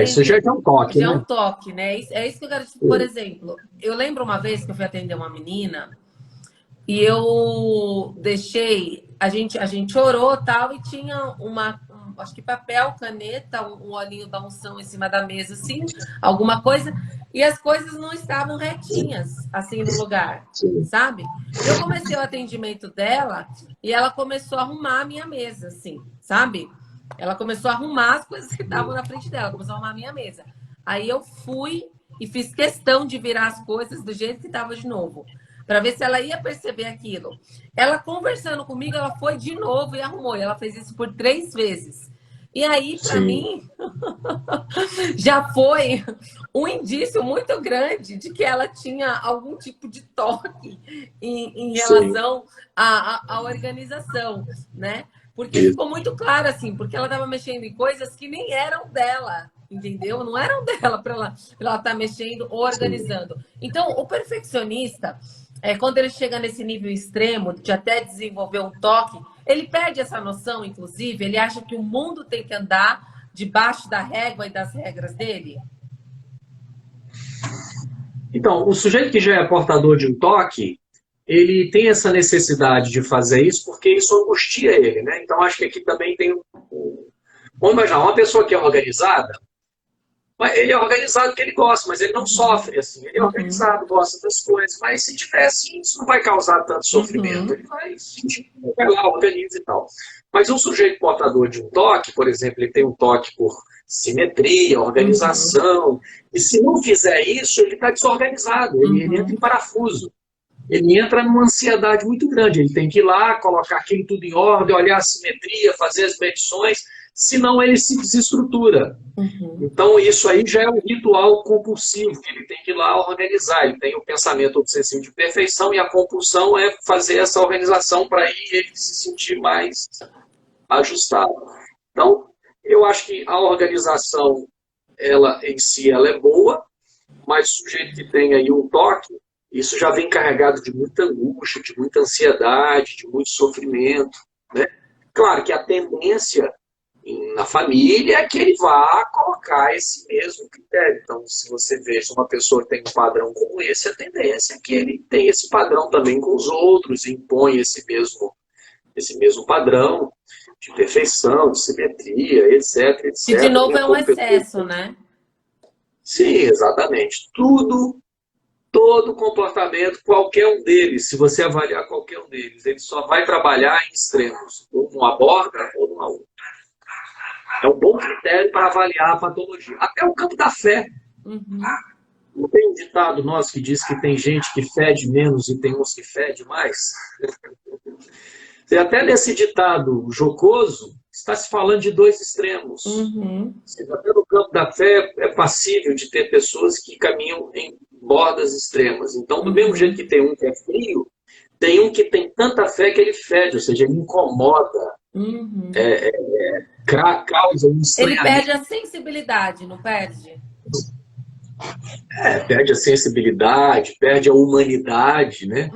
Isso já é um toque, já né? É um toque, né? É isso que eu quero dizer. Por exemplo, eu lembro uma vez que eu fui atender uma menina e eu deixei... A gente orou tal e tinha acho que papel, caneta, um olhinho da unção em cima da mesa, assim, alguma coisa, e as coisas não estavam retinhas, assim, no lugar, sabe? Eu comecei o atendimento dela e ela começou a arrumar a minha mesa, assim, sabe? Ela começou a arrumar as coisas que estavam na frente dela, começou a arrumar a minha mesa. Aí eu fui e fiz questão de virar as coisas do jeito que estava de novo, para ver se ela ia perceber aquilo. Ela conversando comigo, ela foi de novo e arrumou. E ela fez isso por 3 vezes. E aí, para mim, já foi um indício muito grande de que ela tinha algum tipo de toque em relação à organização, né? Porque ficou muito claro, assim, porque ela estava mexendo em coisas que nem eram dela, entendeu? Não eram dela para ela estar mexendo ou organizando. Então, o perfeccionista, quando ele chega nesse nível extremo de até desenvolver um toque, ele perde essa noção, inclusive, ele acha que o mundo tem que andar debaixo da régua e das regras dele. Então, o sujeito que já é portador de um toque, ele tem essa necessidade de fazer isso porque isso angustia ele, né? Então, acho que aqui também tem vamos imaginar, uma pessoa que é organizada, ele é organizado porque ele gosta, mas ele não sofre, assim. Ele é organizado, gosta das coisas, mas se tiver assim, isso não vai causar tanto sofrimento. Ele vai sentir, vai lá, organiza e tal. Mas um sujeito portador de um toque, por exemplo, ele tem um toque por simetria, organização, e se não fizer isso, ele está desorganizado, ele entra em parafuso. Ele entra numa ansiedade muito grande. Ele tem que ir lá, colocar aquilo tudo em ordem, olhar a simetria, fazer as medições, senão ele se desestrutura. Então, isso aí já é um ritual compulsivo, que ele tem que ir lá organizar. Ele tem o pensamento obsessivo de perfeição e a compulsão é fazer essa organização para ele se sentir mais ajustado. Então, eu acho que a organização, ela em si, ela é boa, mas o sujeito que tem aí um toque, isso já vem carregado de muita angústia, de muita ansiedade, de muito sofrimento, né? Claro que a tendência na família é que ele vá colocar esse mesmo critério. Então, se você veja uma pessoa que tem um padrão como esse, a tendência é que ele tenha esse padrão também com os outros, e impõe esse mesmo padrão de perfeição, de simetria, etc, etc. E, de novo, é um excesso, né? Sim, exatamente. Todo comportamento, qualquer um deles, se você avaliar qualquer um deles, ele só vai trabalhar em extremos, ou numa borda ou numa outra. É um bom critério para avaliar a patologia. Até o campo da fé. Não tem um ditado nosso que diz que tem gente que fede menos e tem uns que fede mais? Até nesse ditado jocoso, está se falando de dois extremos. Até no campo da fé é passível de ter pessoas que caminham em bordas extremas. Então, do mesmo jeito que tem um que é frio, tem um que tem tanta fé que ele fede, ou seja, ele incomoda, causa um estranhamento. Ele perde a sensibilidade, não perde? Perde a sensibilidade, perde a humanidade, né?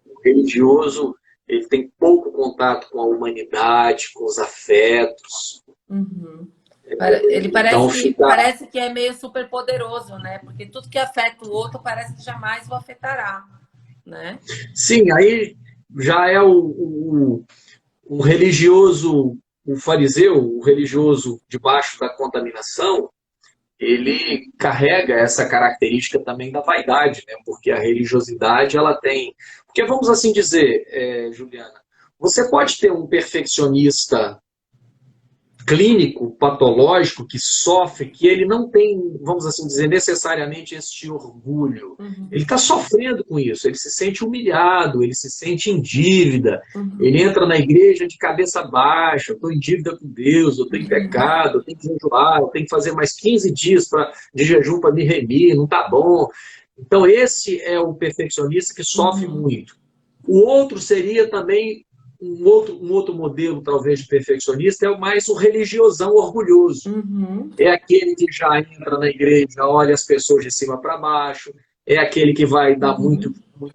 O religioso, ele tem pouco contato com a humanidade, com os afetos. Ele parece que é meio super poderoso, né? Porque tudo que afeta o outro parece que jamais o afetará, né? Sim, aí já é o religioso, o fariseu, o religioso debaixo da contaminação, ele carrega essa característica também da vaidade, né? Porque a religiosidade, ela tem... Porque vamos assim dizer, Juliana, você pode ter um perfeccionista clínico, patológico, que sofre, que ele não tem, vamos assim dizer, necessariamente este orgulho. Ele está sofrendo com isso, ele se sente humilhado, ele se sente em dívida, ele entra na igreja de cabeça baixa, eu estou em dívida com Deus, eu estou em pecado, eu tenho que jejuar, eu tenho que fazer mais 15 dias de jejum para me remir, não está bom. Então esse é o perfeccionista que sofre muito. O outro seria também um outro modelo, talvez, de perfeccionista, é mais o religiosão orgulhoso. É aquele que já entra na igreja, olha as pessoas de cima para baixo, é aquele que vai dar muita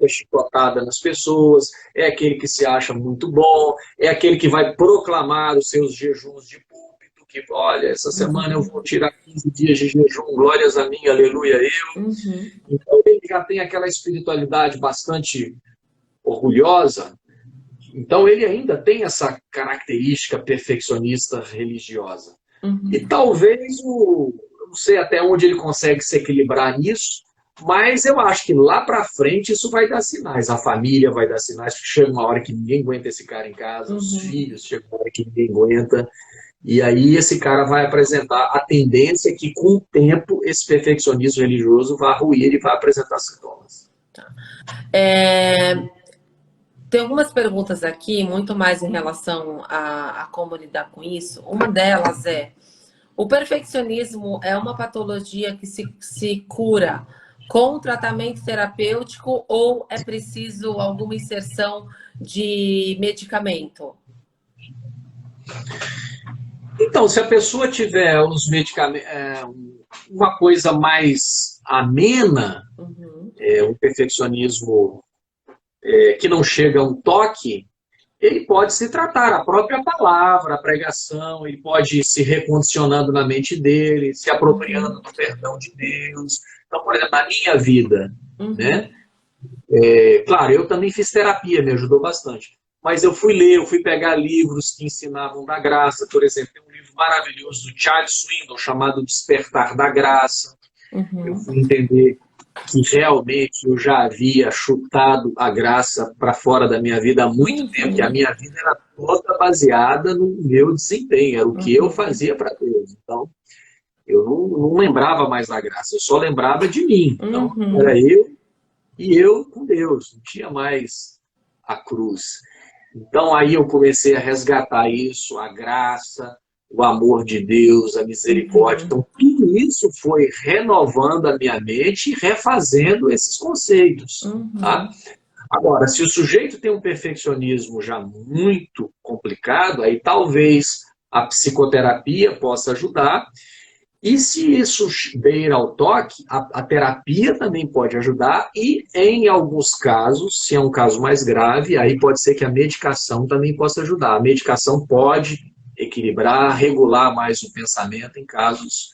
chicotada nas pessoas, é aquele que se acha muito bom, é aquele que vai proclamar os seus jejuns de púlpito, que, olha, essa semana eu vou tirar 15 dias de jejum, glórias a mim, aleluia eu. Então ele já tem aquela espiritualidade bastante orgulhosa. Então, ele ainda tem essa característica perfeccionista religiosa. E talvez, não sei até onde ele consegue se equilibrar nisso, mas eu acho que lá para frente isso vai dar sinais. A família vai dar sinais, chega uma hora que ninguém aguenta esse cara em casa, os filhos, chega uma hora que ninguém aguenta. E aí esse cara vai apresentar a tendência que, com o tempo, esse perfeccionismo religioso vai ruir e vai apresentar sintomas. Tem algumas perguntas aqui, muito mais em relação a como lidar com isso. Uma delas é: o perfeccionismo é uma patologia que se cura com tratamento terapêutico ou é preciso alguma inserção de medicamento? Então, se a pessoa tiver os medicamentos, uma coisa mais amena, Uhum, um perfeccionismo que não chega a um toque, ele pode se tratar, a própria palavra, a pregação, ele pode ir se recondicionando na mente dele, se apropriando uhum, do perdão de Deus. Então, por exemplo, na minha vida, né? uhum, Claro, eu também fiz terapia, me ajudou bastante. Mas eu fui ler, eu fui pegar livros que ensinavam da graça. Por exemplo, tem um livro maravilhoso do Charles Swindoll chamado Despertar da Graça. Eu uhum, fui entender que realmente eu já havia chutado a graça para fora da minha vida há muito tempo, que a uhum, minha vida era toda baseada no meu desempenho, era o que eu uhum, fazia para Deus. Então, eu não lembrava mais da graça, eu só lembrava de mim. Então, era uhum, eu e eu com Deus, não tinha mais a cruz. Então aí eu comecei a resgatar isso, a graça, o amor de Deus, a misericórdia. uhum, Então tudo isso foi renovando a minha mente e refazendo esses conceitos. Tá? uhum, Agora, se o sujeito tem um perfeccionismo já muito complicado, aí talvez a psicoterapia possa ajudar, e se isso beira ao toque, a terapia também pode ajudar, e em alguns casos, se é um caso mais grave, aí pode ser que a medicação também possa ajudar. A medicação pode equilibrar, regular mais o pensamento em casos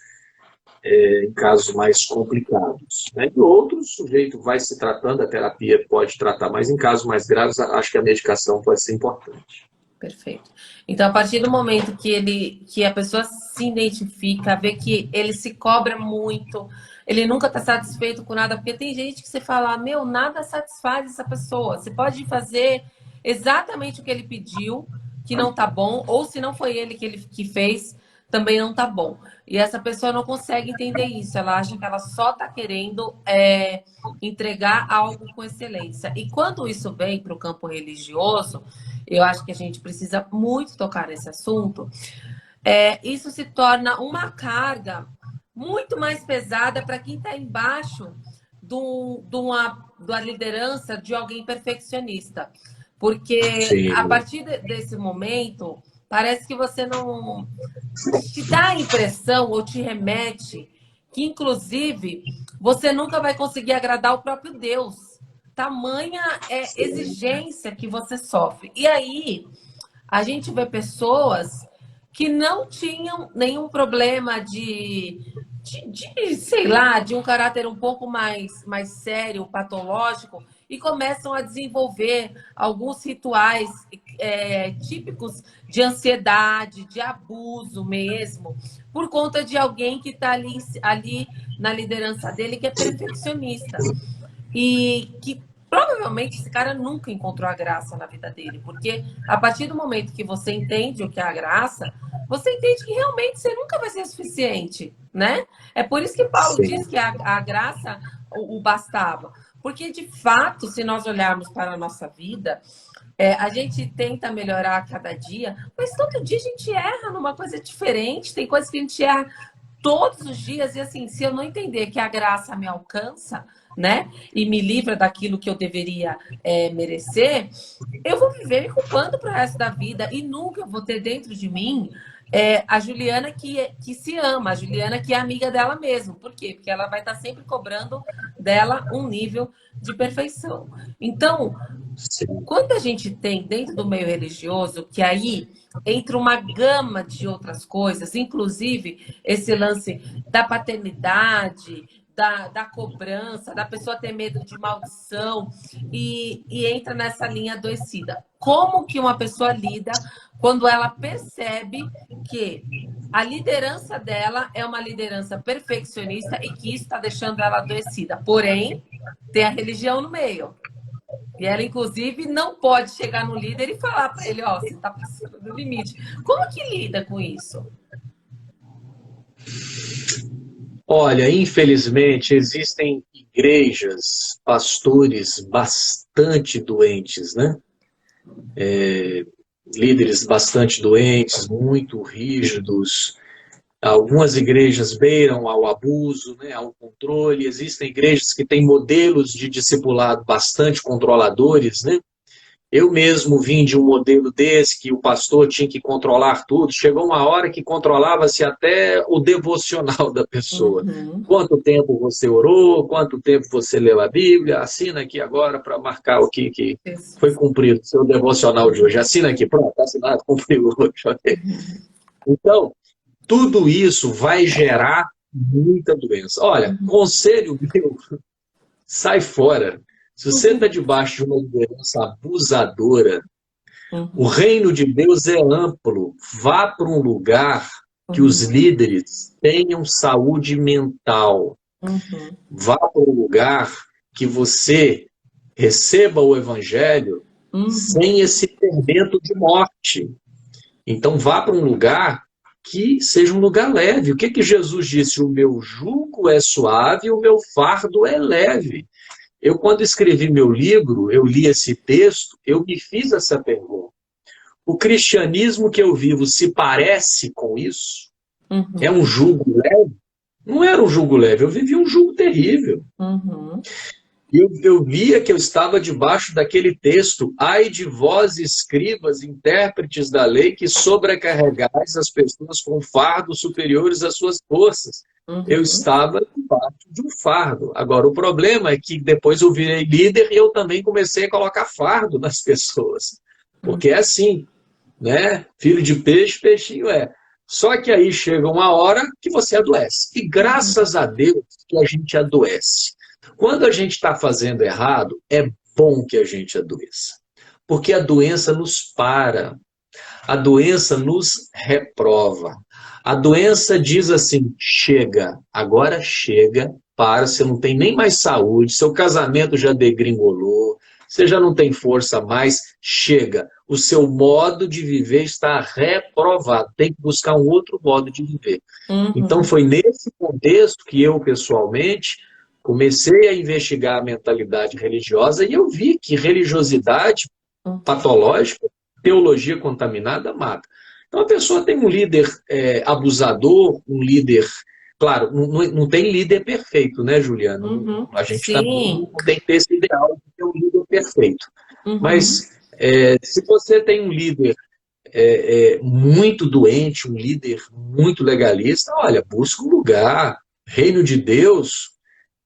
mais complicados. Né? E outro sujeito vai se tratando, a terapia pode tratar, mas em casos mais graves, acho que a medicação pode ser importante. perfeito. Então, a partir do momento que a pessoa se identifica, vê que ele se cobra muito, ele nunca está satisfeito com nada, porque tem gente que você fala, meu, nada satisfaz essa pessoa. Você pode fazer exatamente o que ele pediu, que não tá bom, ou se não foi ele que fez, também não tá bom. E essa pessoa não consegue entender isso. Ela acha que ela só está querendo entregar algo com excelência. E quando isso vem para o campo religioso, eu acho que a gente precisa muito tocar nesse assunto. Isso se torna uma carga muito mais pesada para quem está embaixo de uma liderança de alguém perfeccionista. Porque a Sim, partir desse momento, parece que você não. Te dá a impressão ou te remete que, inclusive, você nunca vai conseguir agradar o próprio Deus. Tamanha sim, exigência que você sofre. E aí, a gente vê pessoas que não tinham nenhum problema sei lá, de um caráter um pouco mais sério, patológico, e começam a desenvolver alguns rituais típicos de ansiedade, de abuso mesmo, por conta de alguém que está ali na liderança dele que é perfeccionista. E que provavelmente esse cara nunca encontrou a graça na vida dele, porque a partir do momento que você entende o que é a graça, você entende que realmente você nunca vai ser suficiente, né? É por isso que Paulo diz sim. que a graça o bastava. Porque, de fato, se nós olharmos para a nossa vida, a gente tenta melhorar a cada dia, mas todo dia a gente erra numa coisa diferente, tem coisas que a gente erra todos os dias, e assim, se eu não entender que a graça me alcança, né, e me livra daquilo que eu deveria merecer, eu vou viver me culpando para o resto da vida e nunca vou ter dentro de mim a Juliana que se ama, a Juliana que é amiga dela mesmo. Por quê? Porque ela vai estar sempre cobrando dela um nível de perfeição. Então, Sim. quando a gente tem dentro do meio religioso, que aí entra uma gama de outras coisas, inclusive esse lance da paternidade, da cobrança, da pessoa ter medo de maldição, e entra nessa linha adoecida. Como que uma pessoa lida quando ela percebe que a liderança dela é uma liderança perfeccionista e que isso está deixando ela adoecida? Porém, tem a religião no meio. E ela, inclusive, não pode chegar no líder e falar para ele, ó, você está passando do limite. Como que lida com isso? Olha, infelizmente existem igrejas, pastores bastante doentes, né? Líderes bastante doentes, muito rígidos. Algumas igrejas beiram ao abuso, né, ao controle. Existem igrejas que têm modelos de discipulado bastante controladores, né? Eu mesmo vim de um modelo desse, que o pastor tinha que controlar tudo. Chegou uma hora que controlava-se até o devocional da pessoa. Uhum. Quanto tempo você orou, quanto tempo você leu a Bíblia, assina aqui agora para marcar o que Isso. foi cumprido, seu devocional de hoje. Assina aqui, pronto, tá assinado, cumpriu hoje. Uhum. Então, tudo isso vai gerar muita doença. Olha, conselho meu, sai fora. Se você está debaixo de uma liderança abusadora, o Uhum. reino de Deus é amplo. Vá para um lugar que os Uhum. líderes tenham saúde mental. Uhum. Vá para um lugar que você receba o evangelho Uhum. sem esse fermento de morte. Então vá para um lugar que seja um lugar leve. O que que Jesus disse? O meu jugo é suave e o meu fardo é leve. Eu, quando escrevi meu livro, eu li esse texto, eu me fiz essa pergunta. O cristianismo que eu vivo se parece com isso? É um Uhum. jugo leve? Não era um jugo leve, eu vivi um jugo terrível. Uhum. Eu via que eu estava debaixo daquele texto, ai de vós, escribas, intérpretes da lei, que sobrecarregais as pessoas com fardos superiores às suas forças. Eu Uhum. estava debaixo de um fardo. Agora, o problema é que depois eu virei líder e eu também comecei a colocar fardo nas pessoas. Porque é assim, né? Filho de peixe, peixinho é. Só que aí chega uma hora que você adoece. E graças a Deus que a gente adoece. Quando a gente está fazendo errado, é bom que a gente adoeça. Porque a doença nos para, a doença nos reprova. A doença diz assim: chega, agora chega, para, você não tem nem mais saúde, seu casamento já degringolou, você já não tem força mais, chega. O seu modo de viver está reprovado, tem que buscar um outro modo de viver. Então, Uhum. foi nesse contexto que eu, pessoalmente, comecei a investigar a mentalidade religiosa e eu vi que religiosidade Uhum. patológica, teologia contaminada, mata. Então, a pessoa tem um líder abusador, um líder. Claro, não tem líder perfeito, né, Juliana? Uhum. A gente também Sim. não tem que ter esse ideal de ter um líder perfeito. Uhum. Mas se você tem um líder muito doente, um líder muito legalista, olha, busca um lugar. Reino de Deus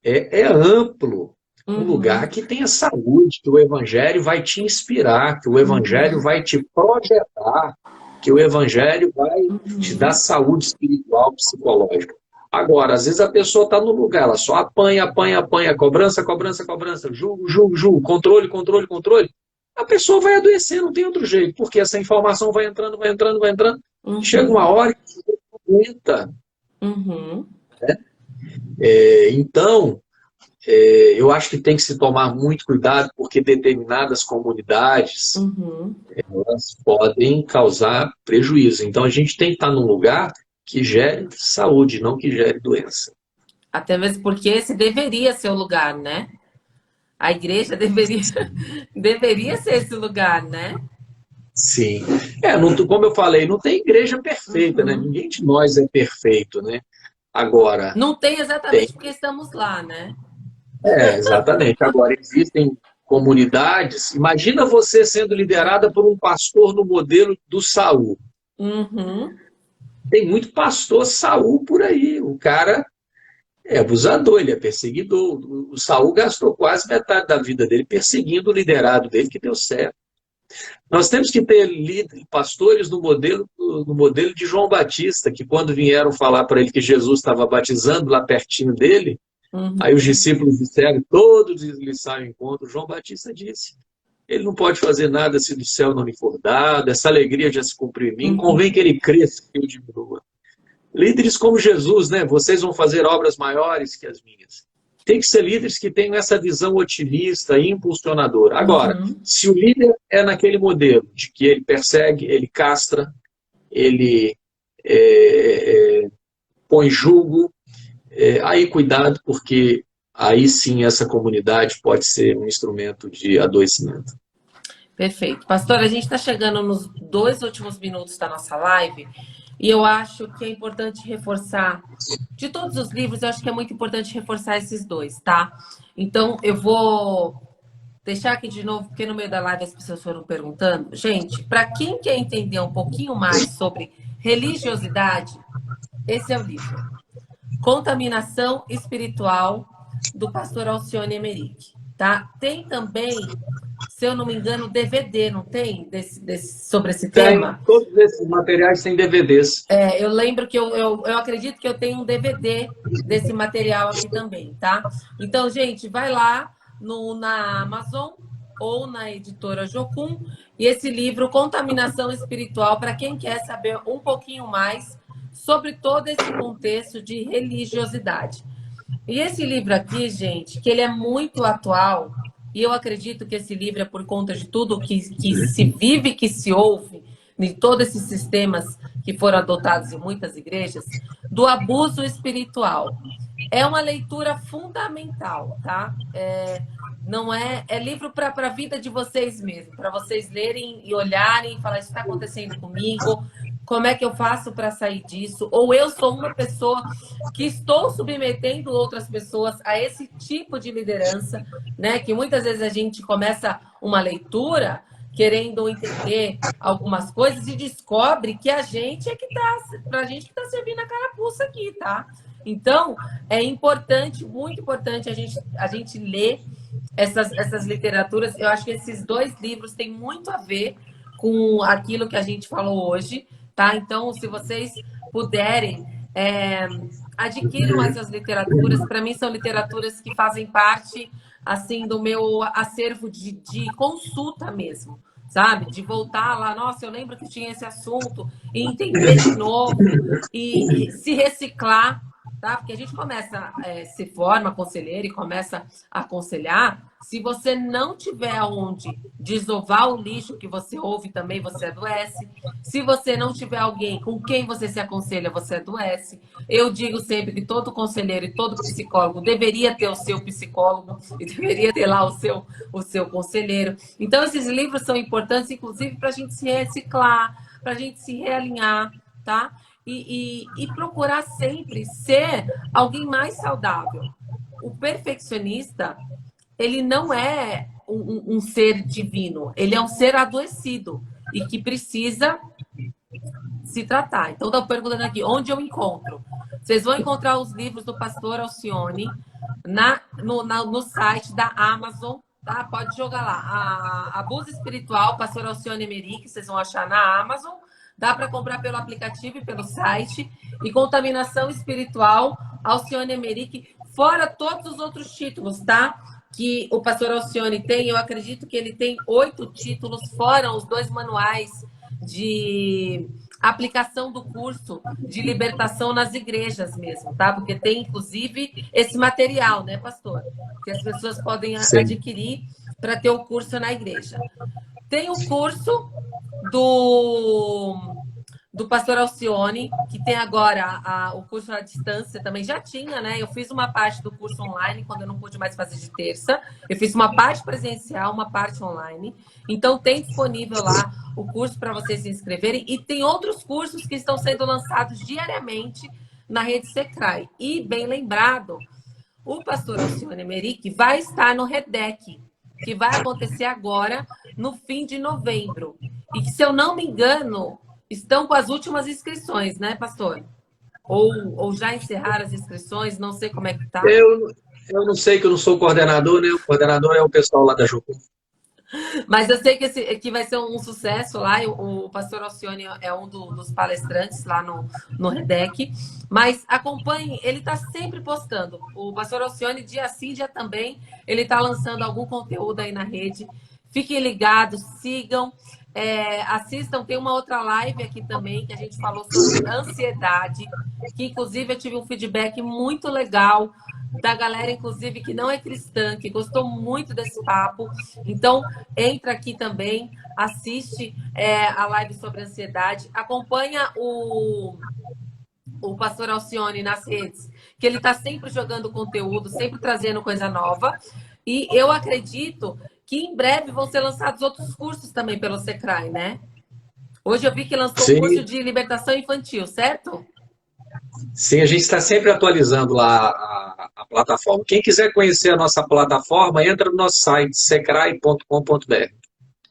é amplo. Um lugar Uhum. que tenha saúde, que o Evangelho vai te inspirar, que o Evangelho Uhum. vai te projetar, que o Evangelho vai te dar Uhum. saúde espiritual, psicológica. Agora, às vezes a pessoa está no lugar, ela só apanha, apanha, apanha, cobrança, cobrança, cobrança, julgo, julgo, julgo, controle, controle, controle. A pessoa vai adoecer, não tem outro jeito, porque essa informação vai entrando, vai entrando, vai entrando. Chega uma Uhum. hora que você não aguenta. Uhum. Então, eu acho que tem que se tomar muito cuidado, porque determinadas comunidades Uhum. elas podem causar prejuízo. Então, a gente tem que estar num lugar que gere saúde, não que gere doença. Até mesmo porque esse deveria ser o lugar, né? A igreja deveria, deveria ser esse lugar, né? Sim. Como eu falei, não tem igreja perfeita, né? Uhum. Ninguém de nós é perfeito, né? Agora, Não tem tem. exatamente porque estamos lá, né? Exatamente. Agora, existem comunidades. Imagina você sendo liderada por um pastor no modelo do Saul. Uhum. Tem muito pastor Saul por aí. O cara é abusador, ele é perseguidor. O Saul gastou quase metade da vida dele perseguindo o liderado dele, que deu certo. Nós temos que ter pastores no modelo de João Batista, que quando vieram falar para ele que Jesus estava batizando lá pertinho dele, aí os Uhum. discípulos disseram, todos lhe saem ao encontro. João Batista disse, ele não pode fazer nada se do céu não lhe for dado, essa alegria já se cumpriu em mim, convém que Uhum. ele cresça e eu diminua. Líderes como Jesus, né? Vocês vão fazer obras maiores que as minhas. Tem que ser líderes que tenham essa visão otimista e impulsionadora. Agora, Uhum. se o líder é naquele modelo de que ele persegue, ele castra, ele põe julgo, aí cuidado, porque aí sim essa comunidade pode ser um instrumento de adoecimento. Perfeito. Pastor, a gente está chegando nos 2 últimos minutos da nossa live e eu acho que é importante reforçar, de todos os livros, eu acho que é muito importante reforçar esses dois, tá? Então, eu vou deixar aqui de novo, porque no meio da live as pessoas foram perguntando. Gente, para quem quer entender um pouquinho mais sobre religiosidade, esse é o livro. Contaminação Espiritual, do pastor Alcione Emerick. Tá? Tem também, se eu não me engano, DVD, não tem? Sobre esse tema? Todos esses materiais têm DVDs. Eu lembro que eu acredito que eu tenho um DVD desse material aqui também, tá? Então, gente, vai lá na Amazon ou na editora Jocum e esse livro, Contaminação Espiritual, para quem quer saber um pouquinho mais sobre todo esse contexto de religiosidade. E esse livro aqui, gente, que ele é muito atual, e eu acredito que esse livro é por conta de tudo que se vive, que se ouve, de todos esses sistemas que foram adotados em muitas igrejas, do abuso espiritual. É uma leitura fundamental, tá? Não é livro para a vida de vocês mesmos, para vocês lerem e olharem e falar, isso está acontecendo comigo, como é que eu faço para sair disso? Ou eu sou uma pessoa que estou submetendo outras pessoas a esse tipo de liderança, né? Que muitas vezes a gente começa uma leitura querendo entender algumas coisas e descobre que a gente é que tá, pra gente que tá servindo a carapuça aqui, tá? Então, é importante, muito importante a gente ler essas literaturas. Eu acho que esses 2 livros têm muito a ver com aquilo que a gente falou hoje, tá? Então, se vocês puderem, adquiram essas literaturas. Para mim, são literaturas que fazem parte, assim, do meu acervo de consulta mesmo, sabe? De voltar lá, nossa, eu lembro que tinha esse assunto, e entender de novo, e se reciclar, tá? Porque a gente começa, se forma conselheiro e começa a aconselhar. Se você não tiver onde desovar o lixo que você ouve também, você adoece. Se você não tiver alguém com quem você se aconselha, você adoece. Eu digo sempre que todo conselheiro e todo psicólogo deveria ter o seu psicólogo e deveria ter lá o seu conselheiro. Então, esses livros são importantes, inclusive, para a gente se reciclar, para a gente se realinhar, tá? E procurar sempre ser alguém mais saudável. O perfeccionista, ele não é um ser divino, ele é um ser adoecido e que precisa se tratar. Então, estou perguntando aqui, onde eu encontro? Vocês vão encontrar os livros do pastor Alcione no site da Amazon, tá? Pode jogar lá. Abuso Espiritual, pastor Alcione Emerick, vocês vão achar na Amazon. Dá para comprar pelo aplicativo e pelo site. E Contaminação Espiritual, Alcione Emerick, fora todos os outros títulos, tá? Que o pastor Alcione tem. Eu acredito que ele tem 8 títulos, fora os 2 manuais de aplicação do curso de libertação nas igrejas mesmo, tá? Porque tem, inclusive, esse material, né, pastor? Que as pessoas podem adquirir para ter o curso na igreja. Tem o curso do pastor Alcione, que tem agora o curso à distância também. Já tinha, né? Eu fiz uma parte do curso online, quando eu não pude mais fazer de terça. Eu fiz uma parte presencial, uma parte online. Então, tem disponível lá o curso para vocês se inscreverem. E tem outros cursos que estão sendo lançados diariamente na rede Secrai. E, bem lembrado, o pastor Alcione Emerick vai estar no REDEC, que vai acontecer agora, no fim de novembro. E que, se eu não me engano, estão com as últimas inscrições, né, pastor? Ou já encerraram as inscrições, não sei como é que tá. Eu não sei, que eu não sou coordenador, né? O coordenador é o pessoal lá da Jocum. Mas eu sei que vai ser um sucesso lá. O pastor Alcione é um dos palestrantes lá no REDEC. Mas acompanhe, ele está sempre postando. O pastor Alcione, dia sim, dia também, ele está lançando algum conteúdo aí na rede. Fiquem ligados, sigam, assistam. Tem uma outra live aqui também que a gente falou sobre ansiedade, que inclusive eu tive um feedback muito legal da galera, inclusive, que não é cristã, que gostou muito desse papo. Então, entra aqui também, assiste a live sobre ansiedade, acompanha o pastor Alcione nas redes, que ele está sempre jogando conteúdo, sempre trazendo coisa nova. E eu acredito que em breve vão ser lançados outros cursos também pelo Secrai, né? Hoje eu vi que lançou um curso de libertação infantil, certo? Sim, a gente está sempre atualizando lá a plataforma. Quem quiser conhecer a nossa plataforma, entra no nosso site, secrai.com.br.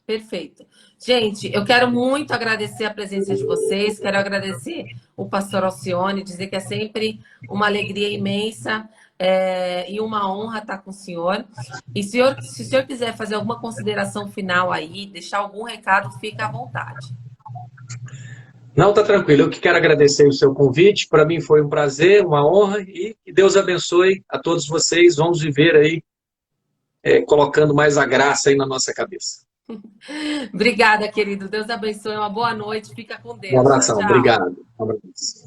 Perfeito. Gente, eu quero muito agradecer a presença de vocês, quero agradecer o pastor Alcione, dizer que é sempre uma alegria imensa e uma honra estar com o senhor. E se o senhor quiser fazer alguma consideração final aí, deixar algum recado, fica à vontade. Não, tá tranquilo. Eu que quero agradecer o seu convite. Para mim foi um prazer, uma honra e que Deus abençoe a todos vocês. Vamos viver aí, colocando mais a graça aí na nossa cabeça. Obrigada, querido. Deus abençoe. Uma boa noite. Fica com Um Deus. Tchau, abração. tchau. Obrigado. Um abraço.